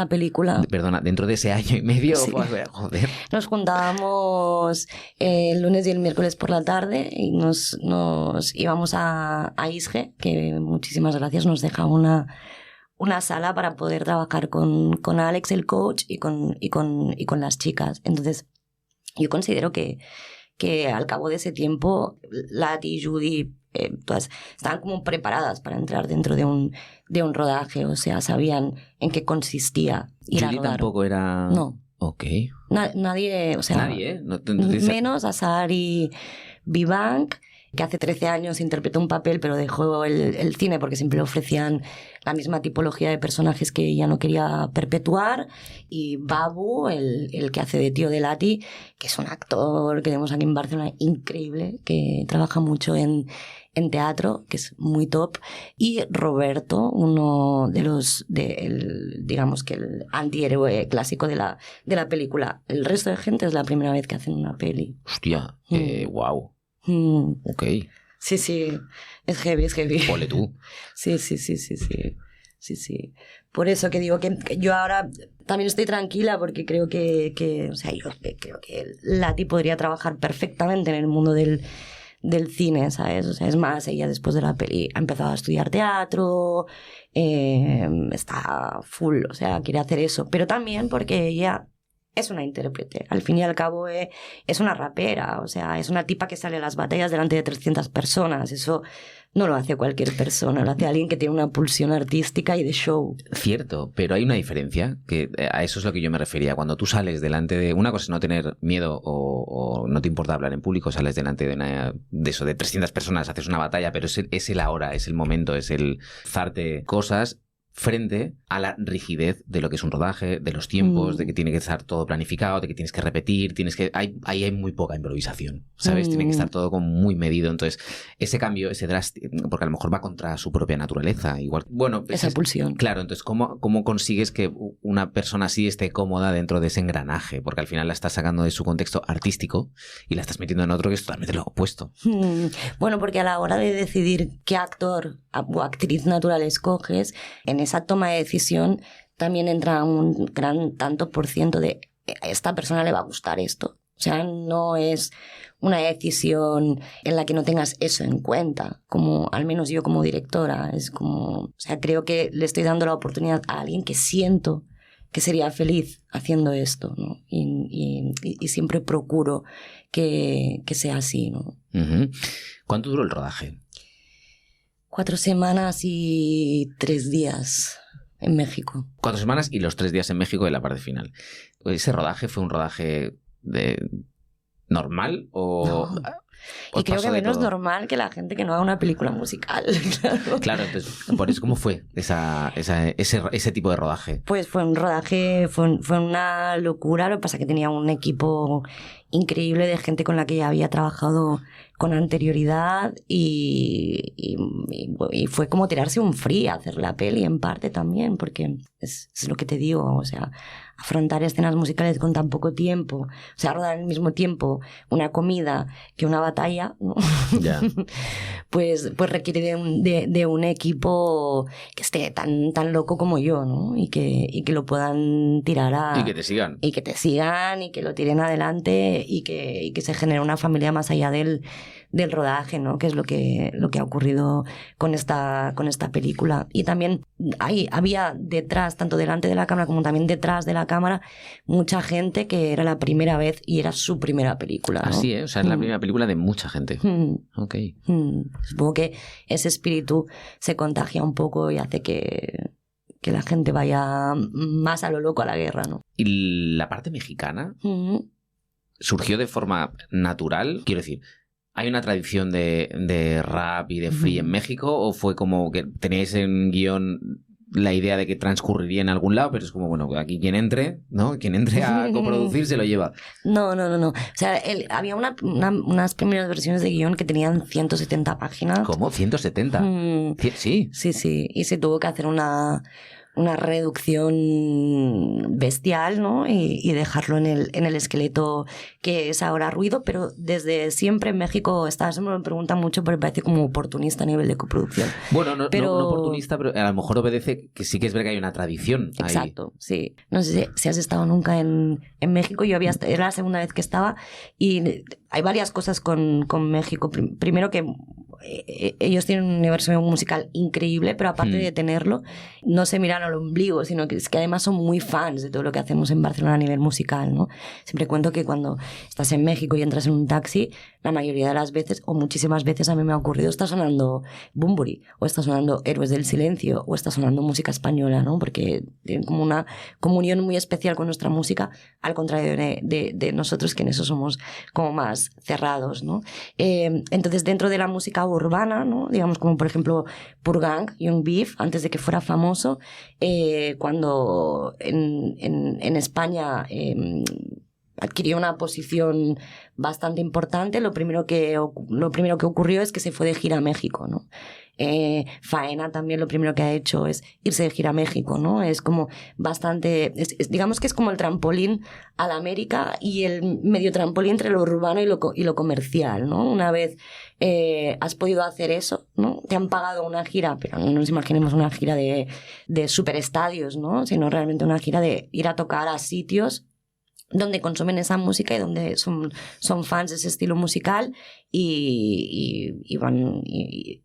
película. Perdona, dentro de ese año y medio, sí. Pues, joder. Nos juntábamos el lunes y el miércoles por la tarde y nos íbamos a ISGE, que muchísimas gracias, nos deja una sala para poder trabajar con Alex, el coach, y con las chicas. Entonces, yo considero que al cabo de ese tiempo, Lati y Judy, todas estaban como preparadas para entrar dentro de un rodaje. O sea, sabían en qué consistía ir a rodar. Judy tampoco era... No. Ok. Nadie, o sea... Nadie, ¿eh? No menos Azar y Vivank, que hace 13 años interpretó un papel pero dejó el cine porque siempre le ofrecían la misma tipología de personajes que ella no quería perpetuar, y Babu, el que hace de tío de Lati, que es un actor que tenemos aquí en Barcelona increíble, que trabaja mucho en teatro, que es muy top, y Roberto, uno de los digamos que el antihéroe clásico de la película. El resto de gente es la primera vez que hacen una peli. Hostia, wow. Ok. Sí, es heavy. Ole tú. Sí. Por eso que digo que yo ahora también estoy tranquila, porque creo que o sea, yo creo que Lati podría trabajar perfectamente en el mundo del cine, ¿sabes? O sea, es más, ella después de la peli ha empezado a estudiar teatro, está full, o sea, quiere hacer eso, pero también porque ella es una intérprete. Al fin y al cabo es una rapera, o sea, es una tipa que sale a las batallas delante de 300 personas. Eso no lo hace cualquier persona, lo hace alguien que tiene una pulsión artística y de show. Cierto, pero hay una diferencia, que a eso es lo que yo me refería. Cuando tú sales delante de... Una cosa es no tener miedo o no te importa hablar en público, sales delante de eso, de 300 personas, haces una batalla, pero es el ahora, es el momento, es el zarte cosas frente a la rigidez de lo que es un rodaje, de los tiempos, de que tiene que estar todo planificado, de que tienes que repetir, ahí hay muy poca improvisación, ¿sabes? Tiene que estar todo como muy medido. Entonces, ese cambio, ese drástico, porque a lo mejor va contra su propia naturaleza, igual. Bueno, esa pulsión. Claro, entonces, ¿cómo consigues que una persona así esté cómoda dentro de ese engranaje? Porque al final la estás sacando de su contexto artístico y la estás metiendo en otro que es totalmente lo opuesto. Bueno, porque a la hora de decidir qué actor o actriz natural escoges, en esa toma de decisión también entra un gran tanto por ciento de a esta persona le va a gustar esto. O sea, no es una decisión en la que no tengas eso en cuenta, como al menos yo como directora. Es como, o sea, creo que le estoy dando la oportunidad a alguien que siento que sería feliz haciendo esto, ¿no? Y siempre procuro que sea así, ¿no? Uh-huh. ¿Cuánto duró el rodaje? 4 semanas y 3 días en México. 4 semanas y los 3 días en México de la parte final. ¿Ese rodaje fue un rodaje normal o...? No. Y creo que menos normal que la gente que no haga una película musical. Claro, entonces, por eso, ¿cómo fue ese tipo de rodaje? Pues fue un rodaje, fue una locura. Lo que pasa es que tenía un equipo increíble de gente con la que ya había trabajado con anterioridad y fue como tirarse un free a hacer la peli en parte también, porque es lo que te digo, o sea, afrontar escenas musicales con tan poco tiempo, o sea, rodar al mismo tiempo una comida que una batalla, ¿no? Yeah. pues requiere de un equipo que esté tan loco como yo, ¿no? Y que lo puedan tirar a... Y que te sigan. Y que te sigan y que lo tiren adelante y que se genere una familia más allá del rodaje, ¿no? Que es lo que ha ocurrido con esta película. Y también había detrás, tanto delante de la cámara como también detrás de la cámara, mucha gente que era la primera vez y era su primera película, ¿no? Así, ¿eh? O sea, es la primera película de mucha gente. Ok. Supongo que ese espíritu se contagia un poco y hace que la gente vaya más a lo loco a la guerra, ¿no? ¿Y la parte mexicana surgió de forma natural? Quiero decir, ¿hay una tradición de rap y de free en México o fue como que teníais en guión la idea de que transcurriría en algún lado, pero es como, bueno, aquí quien entre, ¿no? Quien entre a coproducir se lo lleva? No. O sea, había unas primeras versiones de guión que tenían 170 páginas. ¿Cómo? ¿170? Sí. Sí. Y se tuvo que hacer una reducción bestial, ¿no? Y dejarlo en el esqueleto que es ahora Ruido, pero desde siempre en México se me lo preguntan mucho, pero me parece como oportunista a nivel de coproducción. Bueno, no oportunista, pero a lo mejor obedece que sí que es verdad que hay una tradición ahí. Exacto, sí. No sé si has estado nunca en México. Yo era la segunda vez que estaba y hay varias cosas con México. Primero que ellos tienen un universo musical increíble, pero aparte de tenerlo, no se miran al ombligo, sino que es que además son muy fans de todo lo que hacemos en Barcelona a nivel musical, ¿no? Siempre cuento que cuando estás en México y entras en un taxi, la mayoría de las veces, o muchísimas veces a mí me ha ocurrido, está sonando Bunbury, o está sonando Héroes del Silencio, o está sonando música española, ¿no? Porque tienen como una comunión muy especial con nuestra música, al contrario de nosotros, que en eso somos como más cerrados, ¿no? Entonces, dentro de la música urbana, ¿no? Digamos como por ejemplo Purgang, Young Beef, antes de que fuera famoso, cuando en España adquirió una posición bastante importante, lo primero que ocurrió es que se fue de gira a México, ¿no? Faena también lo primero que ha hecho es irse de gira a México, ¿no? Es como bastante, digamos que es como el trampolín a la América y el medio trampolín entre lo urbano y lo comercial, ¿no? Una vez has podido hacer eso, ¿no? Te han pagado una gira, pero no nos imaginemos una gira de superestadios, ¿no? Sino realmente una gira de ir a tocar a sitios donde consumen esa música y donde son fans de ese estilo musical y van y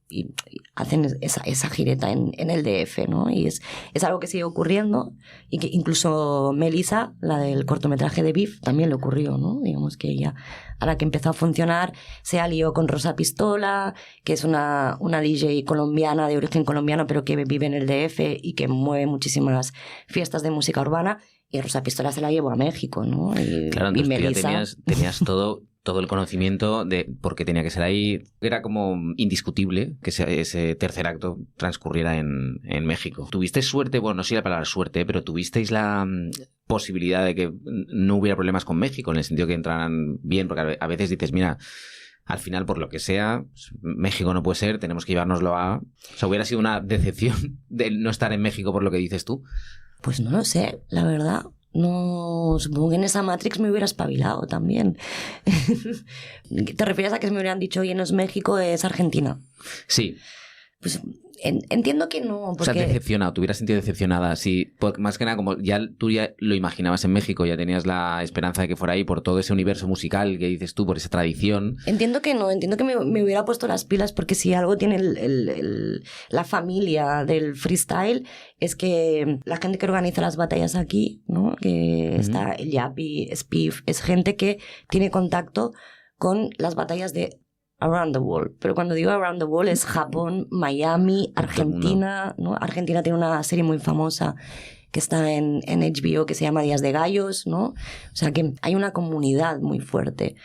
hacen esa gireta en el DF, ¿no? Y es algo que sigue ocurriendo y que incluso Melissa, la del cortometraje de Beef, también le ocurrió, ¿no? Digamos que ella, a la que empezó a funcionar, se alió con Rosa Pistola, que es una DJ colombiana, de origen colombiano, pero que vive en el DF y que mueve muchísimas fiestas de música urbana. Y Rosa Pistola se la llevó a México, ¿no? Claro, entonces tú ya tenías todo el conocimiento de por qué tenía que ser ahí. Era como indiscutible que ese tercer acto transcurriera en México. ¿Tuvisteis suerte? Bueno, no sé la palabra suerte, pero ¿tuvisteis la posibilidad de que no hubiera problemas con México, en el sentido que entraran bien? Porque a veces dices, mira, al final, por lo que sea, México no puede ser, tenemos que llevárnoslo a... O sea, ¿hubiera sido una decepción de no estar en México por lo que dices tú? Pues no lo sé, la verdad. No, supongo que en esa Matrix me hubiera espabilado también. ¿Te refieres a que me hubieran dicho, oye, no es México, es Argentina? Sí. Pues entiendo que no. Porque... O sea, decepcionado, te hubieras sentido decepcionada. Sí, más que nada, como tú ya lo imaginabas en México, ya tenías la esperanza de que fuera ahí por todo ese universo musical que dices tú, por esa tradición. Entiendo que no, entiendo que me hubiera puesto las pilas, porque si algo tiene la familia del freestyle es que la gente que organiza las batallas aquí, ¿no? Que está el Yapi, Spiff, es gente que tiene contacto con las batallas de around the world. Pero cuando digo around the world es Japón, Miami, Argentina, ¿no? Argentina tiene una serie muy famosa que está en HBO que se llama Días de Gallos, ¿no? O sea que hay una comunidad muy fuerte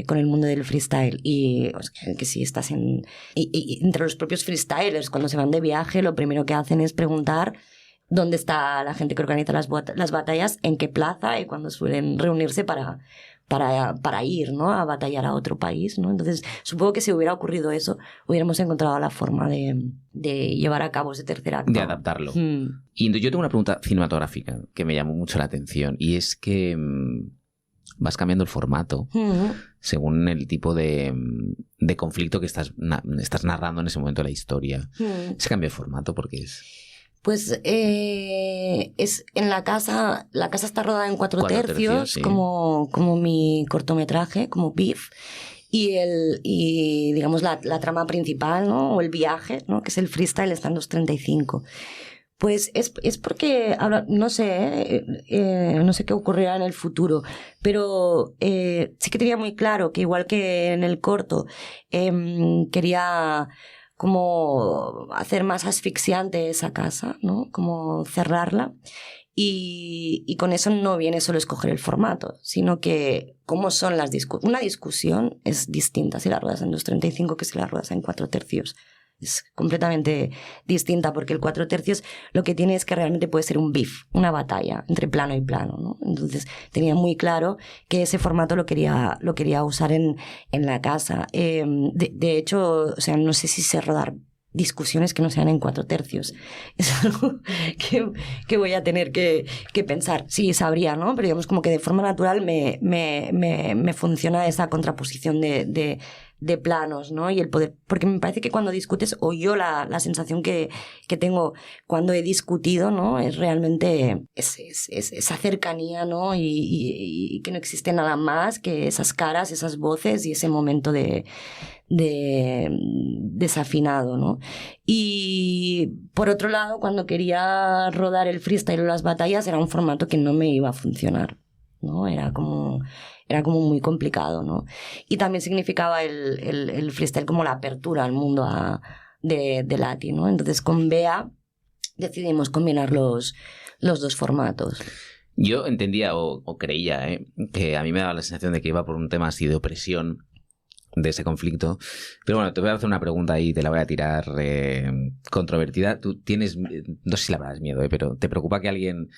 con el mundo del freestyle y o sea, que si estás entre los propios freestylers, cuando se van de viaje, lo primero que hacen es preguntar dónde está la gente que organiza las batallas, en qué plaza y cuándo suelen reunirse para ir, ¿no? A batallar a otro país, ¿no? Entonces, supongo que si hubiera ocurrido eso, hubiéramos encontrado la forma de llevar a cabo ese tercer acto. De adaptarlo. Y yo tengo una pregunta cinematográfica que me llamó mucho la atención, y es que vas cambiando el formato según el tipo de conflicto que estás narrando en ese momento de la historia. Ese cambio de formato, ¿por qué es? Pues es en la casa está rodada en 4/3, sí. como mi cortometraje, como Beef, y digamos la trama principal, ¿no? O el viaje, ¿no? Que es el freestyle, está en 2:35. Pues es porque, ahora no sé qué ocurrirá en el futuro, pero sí que tenía muy claro que igual que en el corto quería como hacer más asfixiante esa casa, ¿no? Como cerrarla. Y con eso no viene solo escoger el formato, sino que cómo son las discusiones. Una discusión es distinta si la ruedas en 2:35 que si la ruedas en 4/3. Es completamente distinta, porque el 4/3 lo que tiene es que realmente puede ser un beef, una batalla entre plano y plano, ¿no? Entonces tenía muy claro que ese formato lo quería usar en la casa. De hecho, o sea, no sé si sé rodar discusiones que no sean en 4/3. Es algo que voy a tener que pensar. Sí, sabría, ¿no? Pero digamos como que de forma natural me funciona esa contraposición de planos, ¿no? Y el poder, porque me parece que cuando discutes, o yo la sensación que tengo cuando he discutido, ¿no? Es realmente esa cercanía, ¿no? Y que no existe nada más que esas caras, esas voces y ese momento de desafinado, ¿no? Y por otro lado, cuando quería rodar el freestyle o las batallas, era un formato que no me iba a funcionar, ¿no? Era como muy complicado, ¿no? Y también significaba el freestyle como la apertura al mundo de Lati, ¿no? Entonces con Bea decidimos combinar los dos formatos. Yo entendía o creía que a mí me daba la sensación de que iba por un tema así de opresión de ese conflicto. Pero bueno, te voy a hacer una pregunta ahí, te la voy a tirar controvertida. Tú tienes, no sé si la verdad es miedo, pero ¿te preocupa que alguien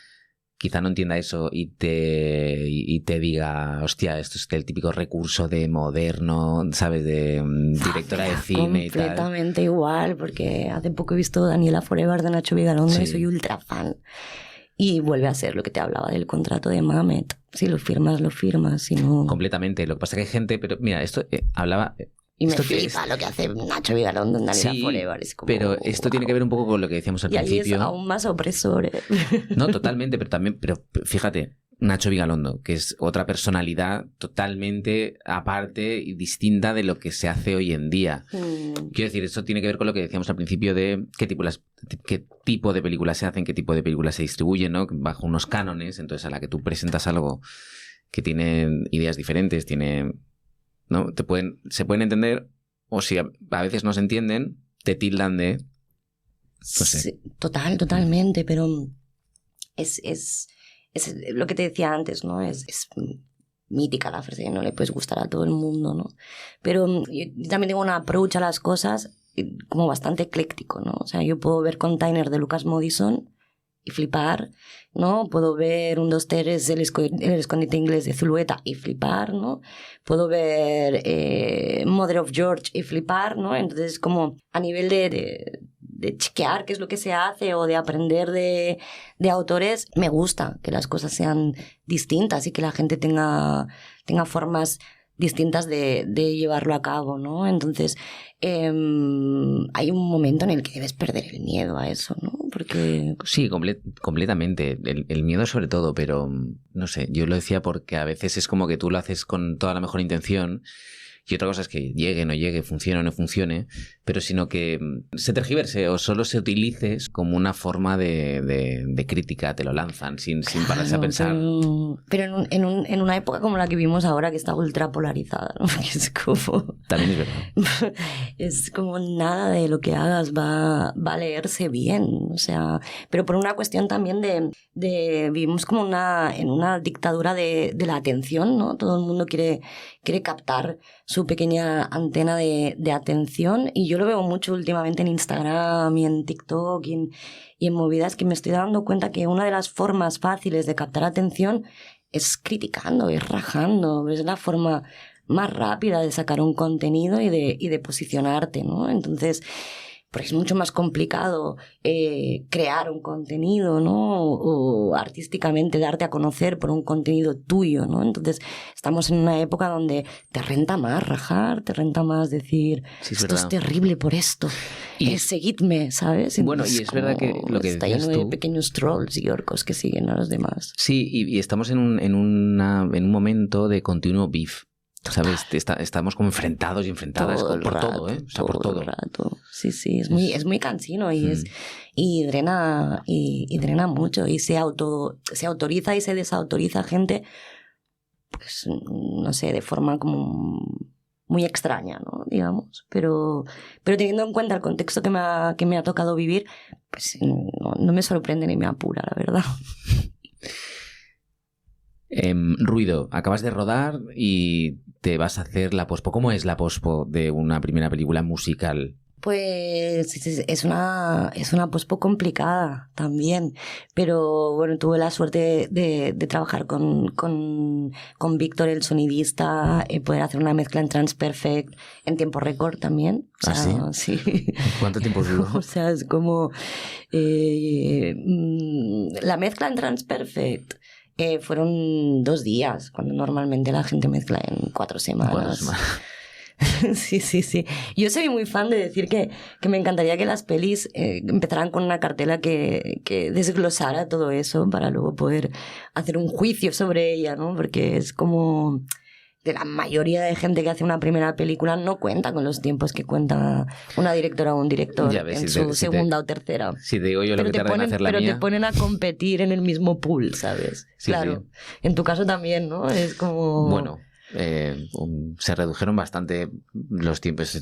quizá no entienda eso y te diga, hostia, esto es el típico recurso de moderno, ¿sabes? De directora de cine y tal? Completamente igual, porque hace poco he visto Daniela Forever de Nacho Vigalondo y soy ultra fan. Y vuelve a ser lo que te hablaba del contrato de Mamet. Si lo firmas, si no... Completamente. Lo que pasa es que hay gente... Pero mira, esto hablaba... Y me flipa lo que hace Nacho Vigalondo en Daniela Forever. Es como, pero esto tiene que ver un poco con lo que decíamos al principio. Y ahí es aún más opresor. No, totalmente, pero también... Pero fíjate, Nacho Vigalondo, que es otra personalidad totalmente aparte y distinta de lo que se hace hoy en día. Quiero decir, eso tiene que ver con lo que decíamos al principio de qué tipo de películas se hacen, qué tipo de películas se distribuyen, ¿no? Bajo unos cánones. Entonces, a la que tú presentas algo que tiene ideas diferentes, ¿no? Se pueden entender, o si a veces no se entienden, te tildan de... No sé. Sí, totalmente, pero es lo que te decía antes, ¿no? Es mítica la frase, no le puedes gustar a todo el mundo, ¿no? Pero yo también tengo un approach a las cosas como bastante ecléctico, ¿no? O sea, yo puedo ver Container de Lucas Modison y flipar, ¿no? Puedo ver Un, dos, tres, el escondite inglés de Zulueta y flipar, ¿no? Puedo ver Mother of George y flipar, ¿no? Entonces, como a nivel de chequear qué es lo que se hace o de aprender de autores, me gusta que las cosas sean distintas y que la gente tenga formas distintas de llevarlo a cabo, ¿no? Entonces, hay un momento en el que debes perder el miedo a eso, ¿no? Porque... Sí, completamente. El miedo sobre todo, pero no sé, yo lo decía porque a veces es como que tú lo haces con toda la mejor intención y otra cosa es que llegue, no llegue, funcione o no funcione, pero sino que se tergiverse o solo se utilice como una forma de crítica, te lo lanzan sin pararse a pensar. Pero en una época como la que vivimos ahora, que está ultra polarizada, ¿no? Que es como... También es verdad. Es como nada de lo que hagas va a leerse bien, o sea, pero por una cuestión también de vivimos como en una dictadura de la atención, ¿no? Todo el mundo quiere captar su pequeña antena de atención, y yo lo veo mucho últimamente en Instagram y en TikTok y en movidas, que me estoy dando cuenta que una de las formas fáciles de captar atención es criticando, es rajando, es la forma más rápida de sacar un contenido y de posicionarte, ¿no? Entonces, porque es mucho más complicado crear un contenido, ¿no? O artísticamente darte a conocer por un contenido tuyo, ¿no? Entonces, estamos en una época donde te renta más rajar, te renta más decir, sí, esto es terrible por esto, seguidme, ¿sabes? Bueno, y es verdad que lo que está decías lleno de tú, pequeños trolls y orcos que siguen a los demás. Sí, y estamos en un momento de continuo beef. ¿Sabes? Estamos como enfrentados y enfrentadas por todo, ¿eh? O sea, por todo. El rato. Sí, es muy cansino y drena mucho, y se autoriza y se desautoriza gente, pues no sé, de forma como muy extraña, ¿no? Digamos, pero teniendo en cuenta el contexto que me ha tocado vivir, pues no me sorprende ni me apura, la verdad. Ruido, acabas de rodar y te vas a hacer la pospo. ¿Cómo es la pospo de una primera película musical? Pues es una pospo complicada también, pero bueno, tuve la suerte de trabajar con Víctor, el sonidista, poder hacer una mezcla en Transperfect en tiempo récord también. O sea, ¿sí? Sí. ¿Cuánto tiempo duró? O sea, es como la mezcla en Transperfect. Fueron 2 días, cuando normalmente la gente mezcla en 4 semanas. Sí. Yo soy muy fan de decir que me encantaría que las pelis empezaran con una cartela que desglosara todo eso para luego poder hacer un juicio sobre ella, ¿no? Porque es como... de la mayoría de gente que hace una primera película no cuenta con los tiempos que cuenta una directora o un director en su segunda o tercera. Si te digo yo lo que tarda en hacer la mía. Pero te ponen a competir en el mismo pool, ¿sabes? Sí, claro. Sí. En tu caso también, ¿no? Es como... Bueno, se redujeron bastante los tiempos.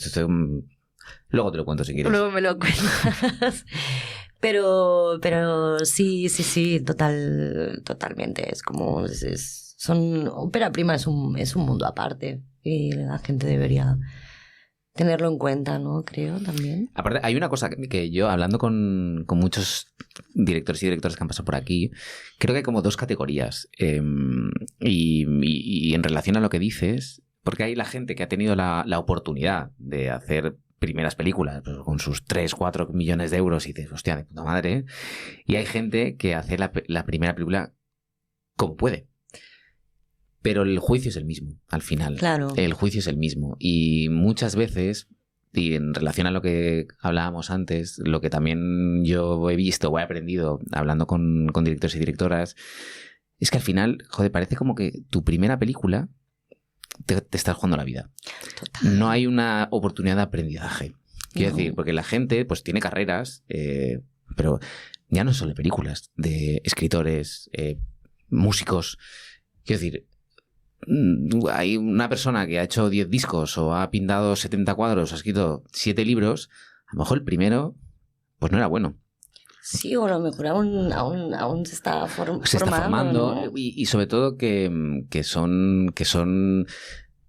Luego te lo cuento si quieres. Luego me lo cuentas. Pero sí, totalmente. Es como... ópera prima es un mundo aparte y la gente debería tenerlo en cuenta, ¿no? Creo también. Aparte, hay una cosa que yo, hablando con muchos directores y directoras que han pasado por aquí, creo que hay como 2 categorías. Y en relación a lo que dices, porque hay la gente que ha tenido la oportunidad de hacer primeras películas pues, con sus 3-4 millones de euros y dices, hostia, de puta madre. Y hay gente que hace la primera película como puede. Pero el juicio es el mismo, al final. Claro. El juicio es el mismo. Y muchas veces, y en relación a lo que hablábamos antes, lo que también yo he visto o he aprendido hablando con directores y directoras, es que al final, joder, parece como que tu primera película te estás jugando la vida. Total. No hay una oportunidad de aprendizaje. Quiero decir, porque la gente pues tiene carreras, pero ya no solo de películas, de escritores, músicos. Quiero decir, hay una persona que ha hecho 10 discos o ha pintado 70 cuadros, ha escrito 7 libros, a lo mejor el primero pues no era bueno. Sí, o a lo mejor aún se está formando, ¿no? y sobre todo que son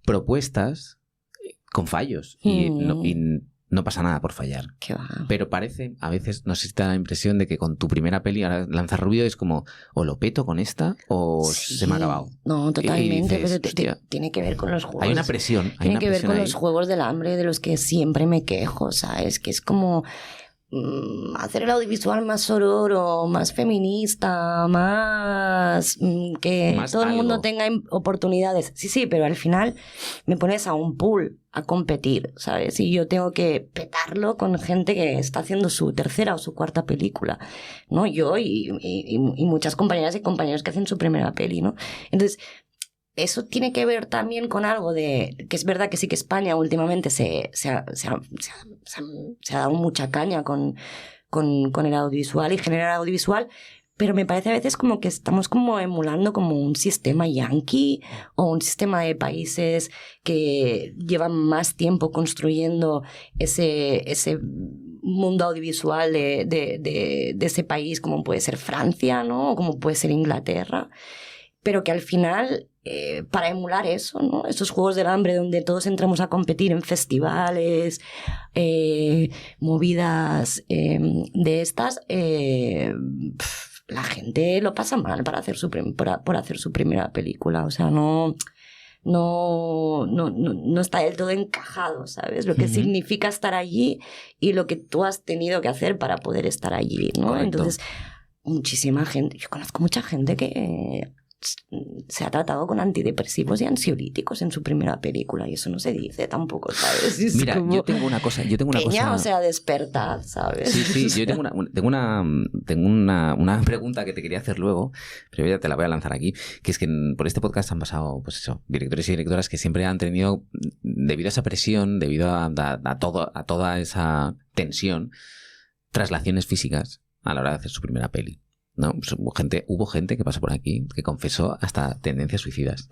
propuestas con fallos y no pasa nada por fallar. Qué va. Pero parece, a veces, no sé si te da la impresión de que con tu primera peli lanzar ruido es como o lo peto con esta o se me ha acabado. No, totalmente, y dices, pero tiene que ver con los juegos. Hay una presión. Tiene que ver con los juegos del hambre de los que siempre me quejo, ¿sabes? Que es como hacer el audiovisual más sororo, más feminista, más que más todo el mundo algo. tenga oportunidades. Sí, pero al final me pones a un pool a competir, ¿sabes? Y yo tengo que petarlo con gente que está haciendo su tercera o su cuarta película, ¿no? Yo y muchas compañeras y compañeros que hacen su primera peli, ¿no? Entonces, eso tiene que ver también con algo de que es verdad que sí que España últimamente se ha dado mucha caña con el audiovisual y generar audiovisual, pero me parece a veces como que estamos como emulando como un sistema yanqui o un sistema de países que llevan más tiempo construyendo ese mundo audiovisual de ese país, como puede ser Francia, ¿no? O como puede ser Inglaterra, pero que al final para emular eso, ¿no? Estos juegos del hambre donde todos entramos a competir en festivales, movidas de estas, la gente lo pasa mal para hacer por hacer su primera película. O sea, no está del todo encajado, ¿sabes? Lo que significa estar allí y lo que tú has tenido que hacer para poder estar allí, ¿no? Correcto. Entonces, muchísima gente, yo conozco mucha gente que se ha tratado con antidepresivos y ansiolíticos en su primera película y eso no se dice tampoco, ¿sabes? Es Mira, como, yo tengo una cosa. o sea, despertad, ¿sabes? Sí, yo tengo una pregunta que te quería hacer luego, pero ya te la voy a lanzar aquí, que es que por este podcast han pasado, pues eso, directores y directoras que siempre han tenido, debido a esa presión, debido a toda esa tensión, traslaciones físicas a la hora de hacer su primera peli. ¿No? Pues hubo gente que pasó por aquí que confesó hasta tendencias suicidas.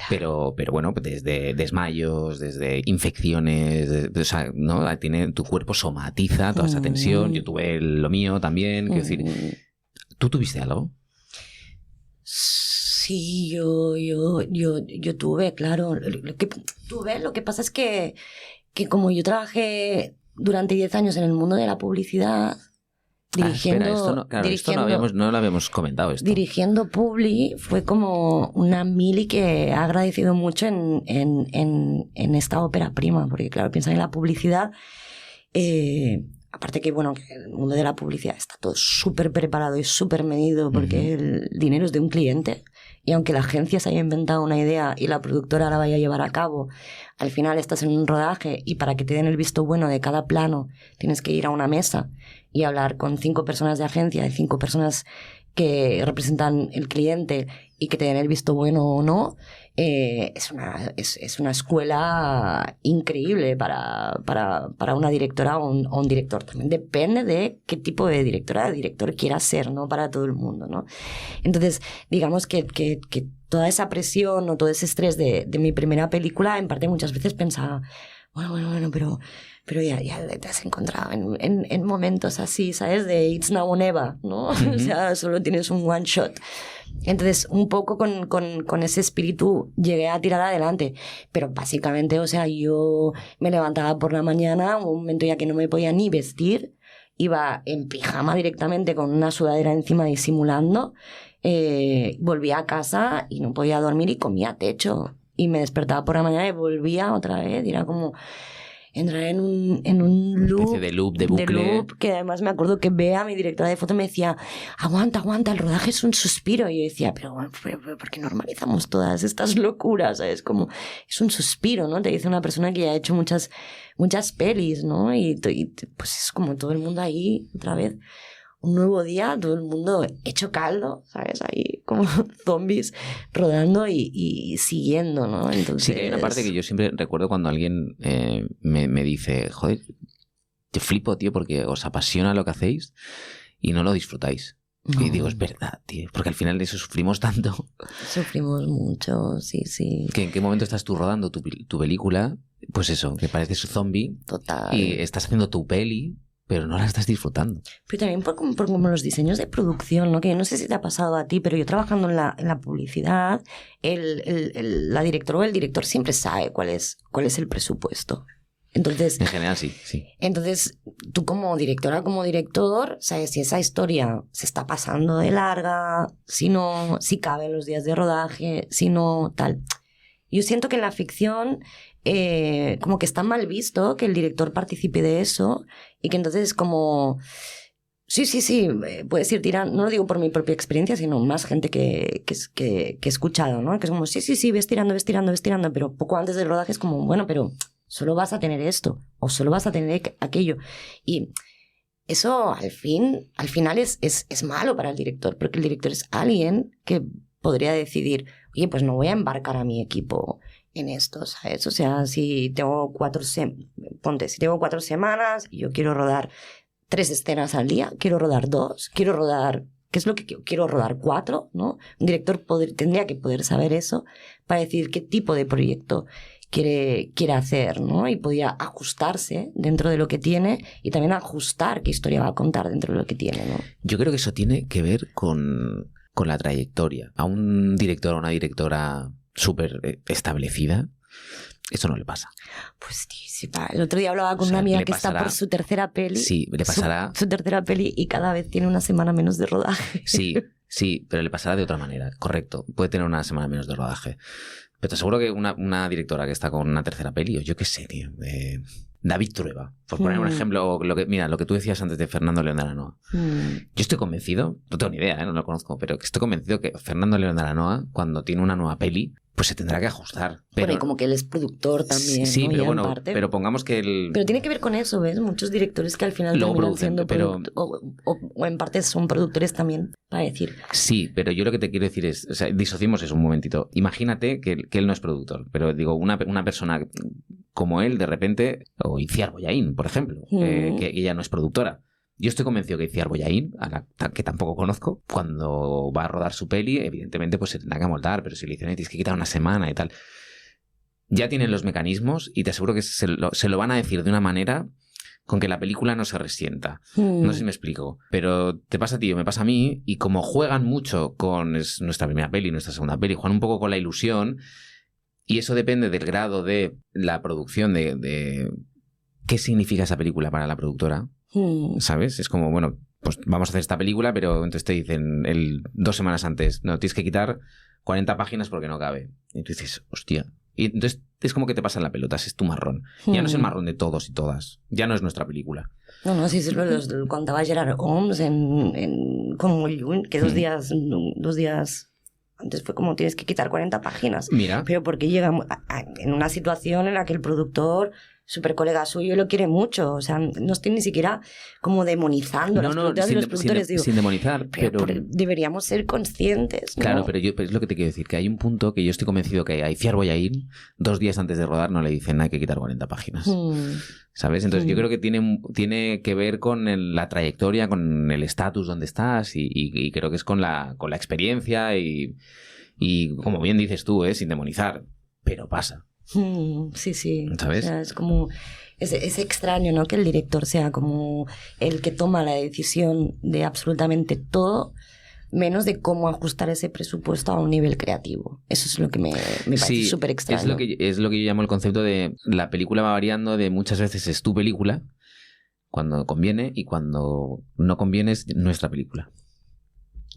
Claro. Pero bueno, desde desmayos, desde infecciones, o sea, ¿no? Tu cuerpo somatiza toda esa tensión. Yo tuve lo mío también. Quiero decir, ¿tú tuviste algo? Sí, yo tuve, claro. Lo que pasa es que como yo trabajé durante 10 años en el mundo de la publicidad, dirigiendo, esto no lo habíamos comentado. Dirigiendo Publi fue como una mili que ha agradecido mucho en esta ópera prima, porque claro, piensan en la publicidad, aparte que bueno, que el mundo de la publicidad está todo súper preparado y súper medido porque el dinero es de un cliente y aunque la agencia se haya inventado una idea y la productora la vaya a llevar a cabo, al final estás en un rodaje y para que te den el visto bueno de cada plano tienes que ir a una mesa y hablar con 5 personas de agencia y 5 personas que representan el cliente y que te den el visto bueno o no. Es una escuela increíble para una directora o un director. También depende de qué tipo de directora o director quiera ser, ¿no? Para todo el mundo, ¿no? Entonces, digamos que toda esa presión o todo ese estrés de mi primera película, en parte muchas veces pensaba, bueno, pero ya te has encontrado en momentos así, ¿sabes? De it's now or never, ¿no? O sea, solo tienes un one shot. Entonces, un poco con ese espíritu llegué a tirar adelante. Pero básicamente, o sea, yo me levantaba por la mañana, un momento ya que no me podía ni vestir, iba en pijama directamente con una sudadera encima disimulando, volvía a casa y no podía dormir y comía techo. Y me despertaba por la mañana y volvía otra vez y era como entrar en un loop. Especie de loop, de bucle. De loop, que además me acuerdo que Bea, mi directora de foto, me decía, aguanta, el rodaje es un suspiro. Y yo decía, pero ¿por qué normalizamos todas estas locuras? ¿Sabes? Como, es un suspiro, ¿no? Te dice una persona que ya ha hecho muchas pelis, ¿no? Y pues es como todo el mundo ahí, otra vez, un nuevo día, todo el mundo hecho caldo, ¿sabes? Ahí como zombies rodando y siguiendo, ¿no? Entonces... Sí, que hay una parte que yo siempre recuerdo cuando alguien me dice, joder, te flipo, tío, porque os apasiona lo que hacéis y no lo disfrutáis. No. Y digo, es verdad, tío, porque al final de eso sufrimos tanto. Sufrimos mucho, sí, sí. ¿En qué momento estás tú rodando tu película? Pues eso, que pareces un zombie. Total. Y estás haciendo tu peli, pero no la estás disfrutando. Pero también por como los diseños de producción, ¿no? Que yo no sé si te ha pasado a ti, pero yo trabajando en la publicidad, la directora o el director siempre sabe cuál es el presupuesto. Entonces, en general, sí. Entonces, tú como directora, como director, sabes si esa historia se está pasando de larga, si no, si cabe en los días de rodaje, si no, tal. Yo siento que en la ficción como que está mal visto que el director participe de eso y que entonces como... Sí, puedes ir tirando, no lo digo por mi propia experiencia, sino más gente que he escuchado, ¿no? Que es como, sí, ves tirando, pero poco antes del rodaje es como, bueno, pero solo vas a tener esto o solo vas a tener aquello. Y eso al final es malo para el director, porque el director es alguien que podría decidir, oye, pues no voy a embarcar a mi equipo en esto, ¿sabes? O sea, si tengo 4 semanas y yo quiero rodar 3 escenas al día, quiero rodar 2, quiero rodar, ¿qué es lo que quiero rodar? 4, ¿no? Un director tendría que poder saber eso para decir qué tipo de proyecto quiere hacer, ¿no? Y podría ajustarse dentro de lo que tiene y también ajustar qué historia va a contar dentro de lo que tiene, ¿no? Yo creo que eso tiene que ver con la trayectoria. A un director o una directora súper establecida, eso no le pasa. Pues sí, el otro día hablaba con una amiga que está por su tercera peli. Sí, le pasará. Su tercera peli y cada vez tiene una semana menos de rodaje. Sí, pero le pasará de otra manera. Correcto, puede tener una semana menos de rodaje. Pero te aseguro que una directora que está con una tercera peli, o yo qué sé, tío, David Trueba, por poner un ejemplo, lo que tú decías antes de Fernando León de Aranoa. Yo estoy convencido, no tengo ni idea, no lo conozco, pero estoy convencido que Fernando León de Aranoa, cuando tiene una nueva peli, pues se tendrá que ajustar. Pero, bueno, y como que él es productor también, sí, ¿no? pero ya bueno, en parte. pero pongamos que Pero tiene que ver con eso, ¿ves? Muchos directores que al final luego terminan producen, siendo pero... o en parte son productores también, para decir. Sí, pero yo lo que te quiero decir es, o sea, disociemos eso un momentito. Imagínate que él no es productor, pero digo, una persona como él, de repente, o Itziar Bollaín, por ejemplo, que ella no es productora. Yo estoy convencido que Itziar Bollaín, que tampoco conozco, cuando va a rodar su peli, evidentemente pues se tendrá que amoldar, pero si le dicen, tienes que quitar una semana y tal, ya tienen los mecanismos y te aseguro que se lo van a decir de una manera con que la película no se resienta. No sé si me explico. Pero te pasa a ti o me pasa a mí, y como juegan mucho con nuestra primera peli, nuestra segunda peli, juegan un poco con la ilusión, y eso depende del grado de la producción, de qué significa esa película para la productora. ¿Sabes? Es como, bueno, pues vamos a hacer esta película, pero entonces te dicen 2 semanas antes, no, tienes que quitar 40 páginas porque no cabe. Y tú dices, hostia. Y entonces es como que te pasan la pelota, es tu marrón. Ya no es el marrón de todos y todas. Ya no es nuestra película. No, sí, lo contaba Gerard Holmes con Mulhouse, que 2 días antes fue como tienes que quitar 40 páginas. Mira. Pero porque llega en una situación en la que el productor, súper colega suyo, lo quiere mucho. O sea, no estoy ni siquiera como demonizando a las productoras y los productores. Sin demonizar, pero deberíamos ser conscientes, ¿no? Claro, pero es lo que te quiero decir, que hay un punto que yo estoy convencido que a Itziar Bollaín 2 días antes de rodar no le dicen hay que quitar 40 páginas. ¿Sabes? Entonces yo creo que tiene que ver con la trayectoria, con el estatus donde estás y creo que es con la experiencia y como bien dices tú, sin demonizar, pero pasa. Sí. ¿Sabes? O sea, es como... Es extraño, ¿no? Que el director sea como el que toma la decisión de absolutamente todo, menos de cómo ajustar ese presupuesto a un nivel creativo. Eso es lo que me parece súper extraño. Es lo que yo llamo el concepto de la película va variando, de muchas veces es tu película cuando conviene y cuando no conviene es nuestra película.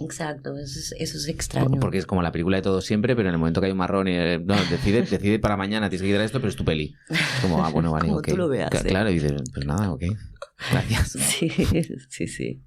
Exacto, eso es extraño. Porque es como la película de todos siempre, pero en el momento que hay un marrón y decide para mañana, tienes que quitar esto, pero es tu peli. Es como, bueno, vale, como okay. Tú lo veas. Claro, y dices, pues nada, ok. Gracias. Sí.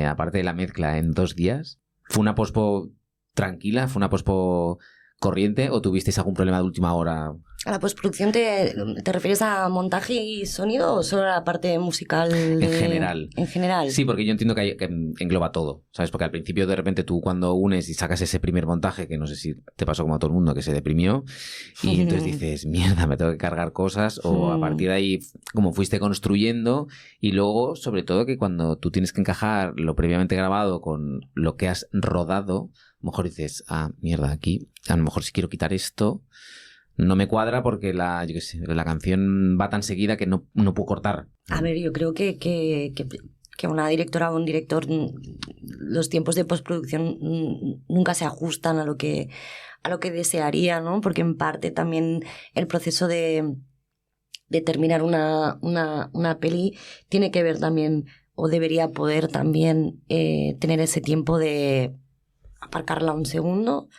Aparte de la mezcla en 2 días, ¿fue una pospo tranquila? ¿Fue una pospo corriente? ¿O tuvisteis algún problema de última hora? ¿A la postproducción te refieres a montaje y sonido o solo a la parte musical? En general. En general. Sí, porque yo entiendo que engloba todo, ¿sabes? Porque al principio de repente tú cuando unes y sacas ese primer montaje, que no sé si te pasó como a todo el mundo, que se deprimió, y entonces dices, mierda, me tengo que cargar cosas, o a partir de ahí como fuiste construyendo, y luego sobre todo que cuando tú tienes que encajar lo previamente grabado con lo que has rodado, a lo mejor dices, mierda, aquí, a lo mejor si quiero quitar esto... No me cuadra porque la canción va tan seguida que no puedo cortar. A ver, yo creo que una directora o un director, los tiempos de postproducción nunca se ajustan a lo que desearía, ¿no? Porque en parte también el proceso de terminar una peli tiene que ver también, o debería poder también tener ese tiempo de aparcarla un segundo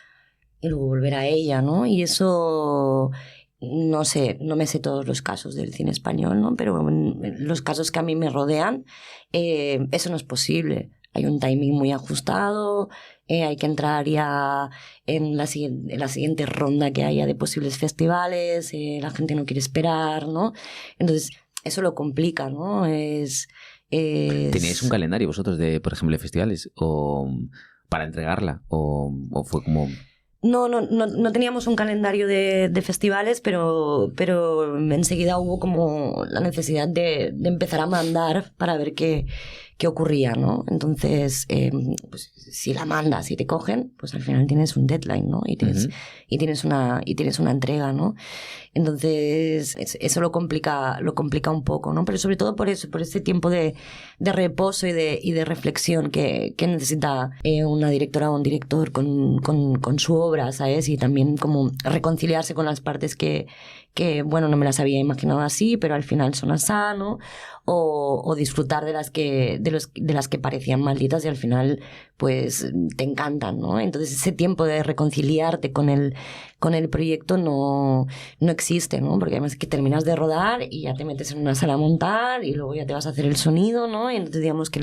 y luego volver a ella, ¿no? Y eso, no sé, no me sé todos los casos del cine español, ¿no? Pero en los casos que a mí me rodean, eso no es posible. Hay un timing muy ajustado, hay que entrar ya en la siguiente ronda que haya de posibles festivales, la gente no quiere esperar, ¿no? Entonces, eso lo complica, ¿no? ¿Teníais un calendario vosotros de, por ejemplo, de festivales o para entregarla? ¿O fue como...? No teníamos un calendario de festivales, pero enseguida hubo como la necesidad de empezar a mandar para ver qué ocurría, ¿no? Entonces, pues, si la mandas y te cogen, pues al final tienes un deadline, ¿no? Y tienes una entrega, ¿no? Entonces, eso lo complica un poco, ¿no? Pero sobre todo por eso, por ese tiempo de reposo y de reflexión que necesita una directora o un director con su obra, ¿sabes? Y también como reconciliarse con las partes que bueno, no me las había imaginado así, pero al final son asá, ¿no? O disfrutar de las que parecían malditas y al final pues te encantan, ¿no? Entonces ese tiempo de reconciliarte con el proyecto no existe, ¿no? Porque además es que terminas de rodar y ya te metes en una sala a montar y luego ya te vas a hacer el sonido, ¿no? Y entonces digamos que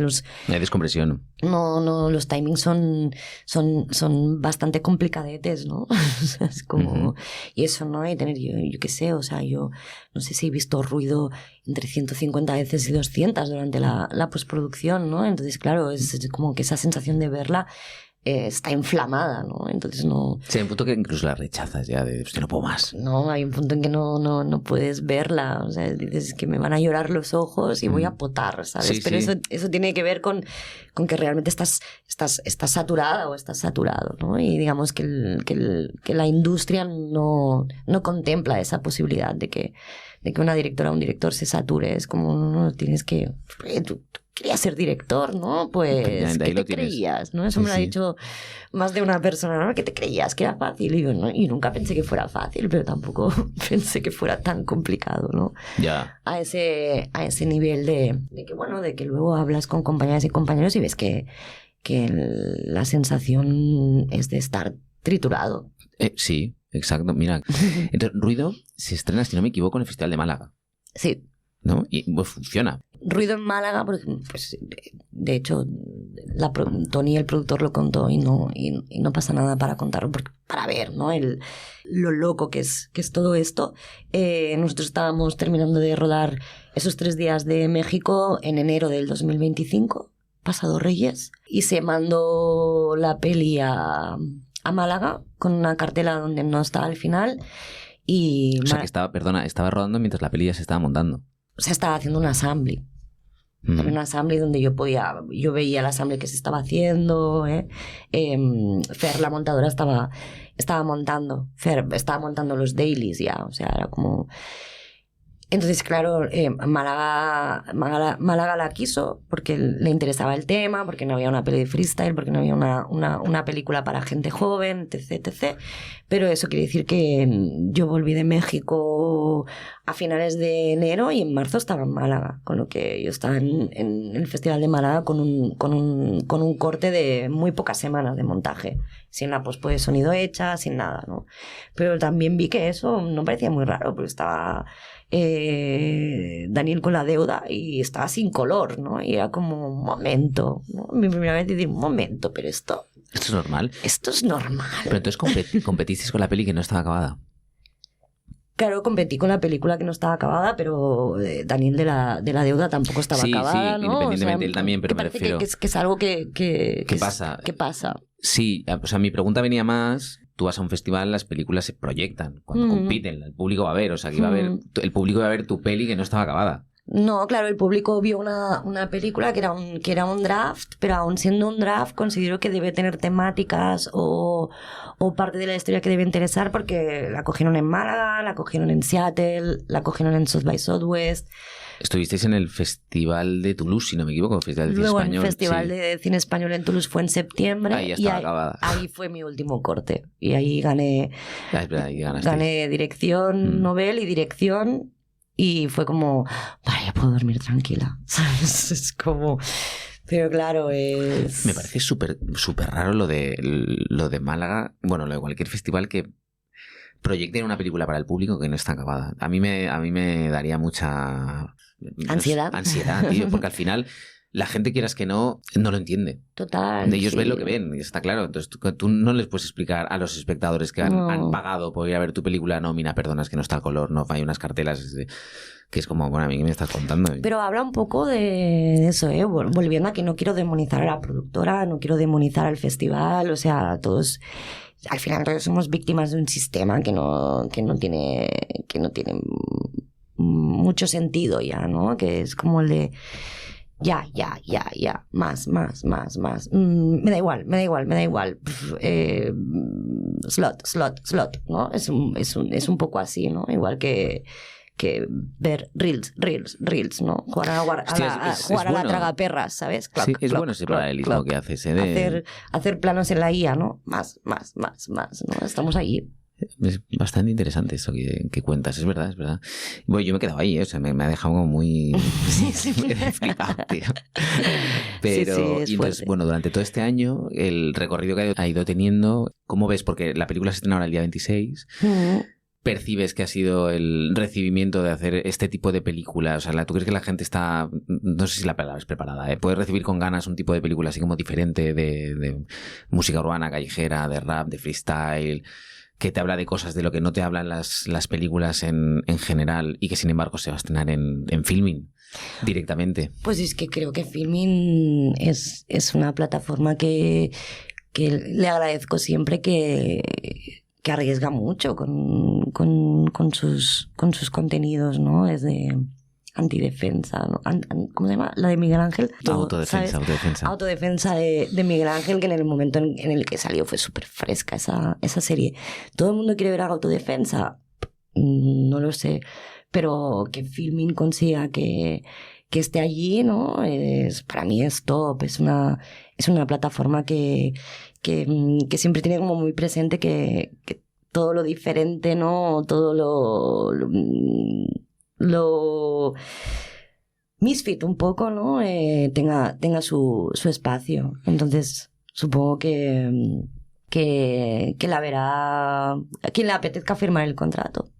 hay descompresión. No, los timings son bastante complicadetes, ¿no? Es como... Y eso, ¿no? Y tener, yo qué sé, o sea, yo no sé si he visto ruido entre 150 veces y 200 durante la postproducción, ¿no? Entonces, claro, es como que esa sensación de verla está inflamada, ¿no? Entonces no... Sí, hay un punto que incluso la rechazas ya, de no puedo más. No, hay un punto en que no puedes verla, o sea, dices que me van a llorar los ojos y voy a potar, ¿sabes? Sí, pero sí. Eso tiene que ver con que realmente estás saturada o estás saturado, ¿no? Y digamos que la industria no contempla esa posibilidad de que una directora o un director se sature. Es como, no, tienes que... Tú querías ser director, ¿no? Pues, ¿qué te creías? ¿No? Eso me lo ha dicho más de una persona, ¿no? ¿Qué te creías? Que era fácil. Y yo, ¿no? Y nunca pensé que fuera fácil, pero tampoco pensé que fuera tan complicado, ¿no? Ya. A ese nivel de que, bueno, de que luego hablas con compañeras y compañeros y ves que la sensación es de estar triturado. Sí, exacto. Mira, entonces, Ruido se estrena, si no me equivoco, en el Festival de Málaga. Sí. ¿No? Y pues funciona. Ruido en Málaga, porque, pues, de hecho, Tony, el productor, lo contó y no pasa nada para contarlo, para ver, ¿no? Lo loco que es todo esto. Nosotros estábamos terminando de rodar esos 3 días de México en enero del 2025, pasado Reyes, y se mandó la peli a Málaga con una cartela donde no estaba al final. Y o sea, que estaba rodando mientras la peli ya se estaba montando. O sea, estaba haciendo un assembly. Una assembly donde yo veía el assembly que se estaba haciendo. Fer, la montadora, estaba montando. Fer estaba montando los dailies ya. O sea, era como... Entonces, claro, Málaga la quiso porque le interesaba el tema, porque no había una peli de freestyle, porque no había una película para gente joven, etc. Pero eso quiere decir que yo volví de México a finales de enero y en marzo estaba en Málaga, con lo que yo estaba en el Festival de Málaga con un corte de muy pocas semanas de montaje, sin la pospo de sonido hecha, sin nada, ¿no? Pero también vi que eso no parecía muy raro, porque estaba... Daniel con la deuda y estaba sin color, ¿no? Y era como un momento, ¿no? Mi primera vez decir, un momento, pero esto es normal. Esto es normal. Pero entonces competisteis con la peli que no estaba acabada. Claro, competí con la película que no estaba acabada, pero Daniel de la Deuda tampoco estaba acabada, sí, ¿no? independientemente, él también, pero me refiero... Que es algo que pasa. ¿Qué pasa? Sí, o sea, mi pregunta venía más... Tú vas a un festival, las películas se proyectan. Cuando compiten, el público va a ver. O sea, que el público va a ver tu peli que no estaba acabada. No, claro, el público vio una película que era un draft, pero aún siendo un draft considero que debe tener temáticas o parte de la historia que debe interesar, porque la cogieron en Málaga, la cogieron en Seattle, la cogieron en South by Southwest. Estuvisteis en el Festival de Toulouse, si no me equivoco, el Festival de Cine Luego Español. El Festival de Cine Español en Toulouse fue en septiembre. Ahí ya estaba acabada. Ahí fue mi último corte. Y ahí gané, ganaste. Gané dirección, Nobel y dirección. Y fue como, vale, ya puedo dormir tranquila, ¿sabes? Es como... Pero claro, es... Me parece súper raro lo de Málaga, bueno, lo de cualquier festival que proyecten una película para el público que no está acabada. A mí me daría mucha... Ansiedad. Ansiedad, tío, porque al final... La gente, quieras que no lo entiende. Total. Ellos ven lo que ven, está claro. Entonces tú no les puedes explicar a los espectadores que han pagado por ir a ver tu película, no, mira, perdona, es que no está el color, no, hay unas cartelas que es como, bueno, a mí, ¿qué me estás contando? Pero habla un poco de eso, volviendo a que no quiero demonizar a la productora, no quiero demonizar al festival, o sea, todos... Al final todos somos víctimas de un sistema que no tiene mucho sentido ya, ¿no? Que es como el de... Ya, más. Me da igual. Slot, ¿no? Es un poco así, ¿no? Igual que ver reels, ¿no? Jugar a la tragaperras, ¿sabes? Clock, sí, es bueno ese paralelismo que haces, hacer planos en la IA, ¿no? Más, ¿no? Estamos ahí. Es bastante interesante eso que cuentas, es verdad. Bueno, yo me he quedado ahí, o sea, me ha dejado como muy flipado, tío. Pero, y entonces, bueno, durante todo este año, el recorrido que ha ido teniendo, ¿cómo ves? Porque la película se estrena ahora el día 26. ¿Percibes que ha sido el recibimiento de hacer este tipo de películas? O sea, ¿tú crees que la gente está, no sé si la palabra es preparada, puede recibir con ganas un tipo de película así como diferente de música urbana, callejera, de rap, de freestyle, que te habla de cosas de lo que no te hablan las películas en general y que sin embargo se va a estrenar en Filmin directamente? Pues es que creo que Filmin es una plataforma que le agradezco siempre que arriesga mucho con sus contenidos, ¿no? Desde antidefensa, ¿no? ¿Cómo se llama? La de Miguel Ángel. Autodefensa de Miguel Ángel, que en el momento en el que salió fue súper fresca esa serie. ¿Todo el mundo quiere ver autodefensa? No lo sé. Pero que Filmin consiga que esté allí, ¿no? Para mí es top. Es una plataforma que siempre tiene como muy presente que todo lo diferente, ¿no? Todo lo misfit un poco, ¿no? Tenga su espacio. Entonces, supongo que la verá a quien le apetezca firmar el contrato.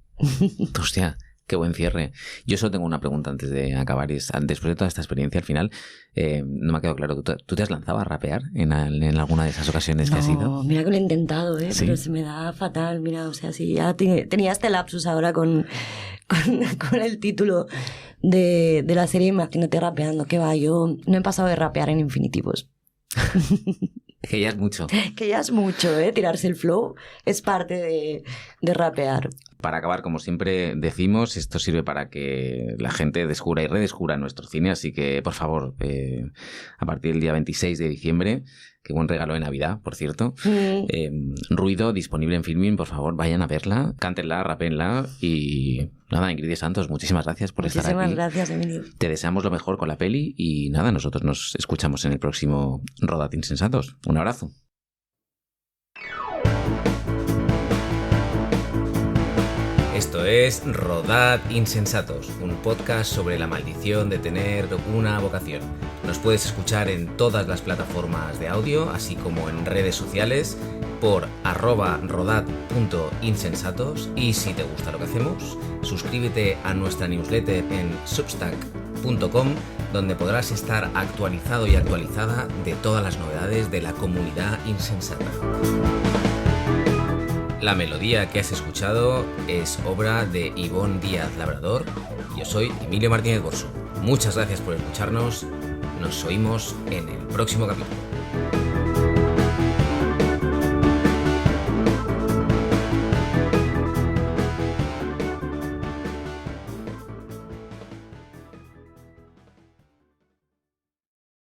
Hostia, qué buen cierre. Yo solo tengo una pregunta antes de acabar. Después de toda esta experiencia, al final, no me ha quedado claro. ¿Tú te has lanzado a rapear en alguna de esas ocasiones que has ido? No, mira que lo he intentado, ¿sí? Pero se me da fatal. Mira, o sea, sí, ya tenía este lapsus ahora con el título de la serie. Imagínate rapeando. ¿Qué va? Yo no he pasado de rapear en infinitivos. Que ya es mucho. Que ya es mucho, ¿eh? Tirarse el flow es parte de rapear. Para acabar, como siempre decimos, esto sirve para que la gente descubra y redescubra nuestro cine, así que, por favor, a partir del día 26 de diciembre, qué buen regalo de Navidad, por cierto, Ruido, disponible en Filmin, por favor, vayan a verla, cántenla, rapénla y nada, Ingrid Santos, muchísimas gracias por estar aquí. Muchísimas gracias, Emilio. Te deseamos lo mejor con la peli y nada, nosotros nos escuchamos en el próximo Rodad Insensatos. Un abrazo. Esto es Rodad Insensatos, un podcast sobre la maldición de tener una vocación. Nos puedes escuchar en todas las plataformas de audio, así como en redes sociales, por @rodad.insensatos, y si te gusta lo que hacemos, suscríbete a nuestra newsletter en substack.com, donde podrás estar actualizado y actualizada de todas las novedades de la comunidad insensata. La melodía que has escuchado es obra de Ivonne Díaz Labrador. Yo soy Emilio Martínez Borso. Muchas gracias por escucharnos. Nos oímos en el próximo capítulo.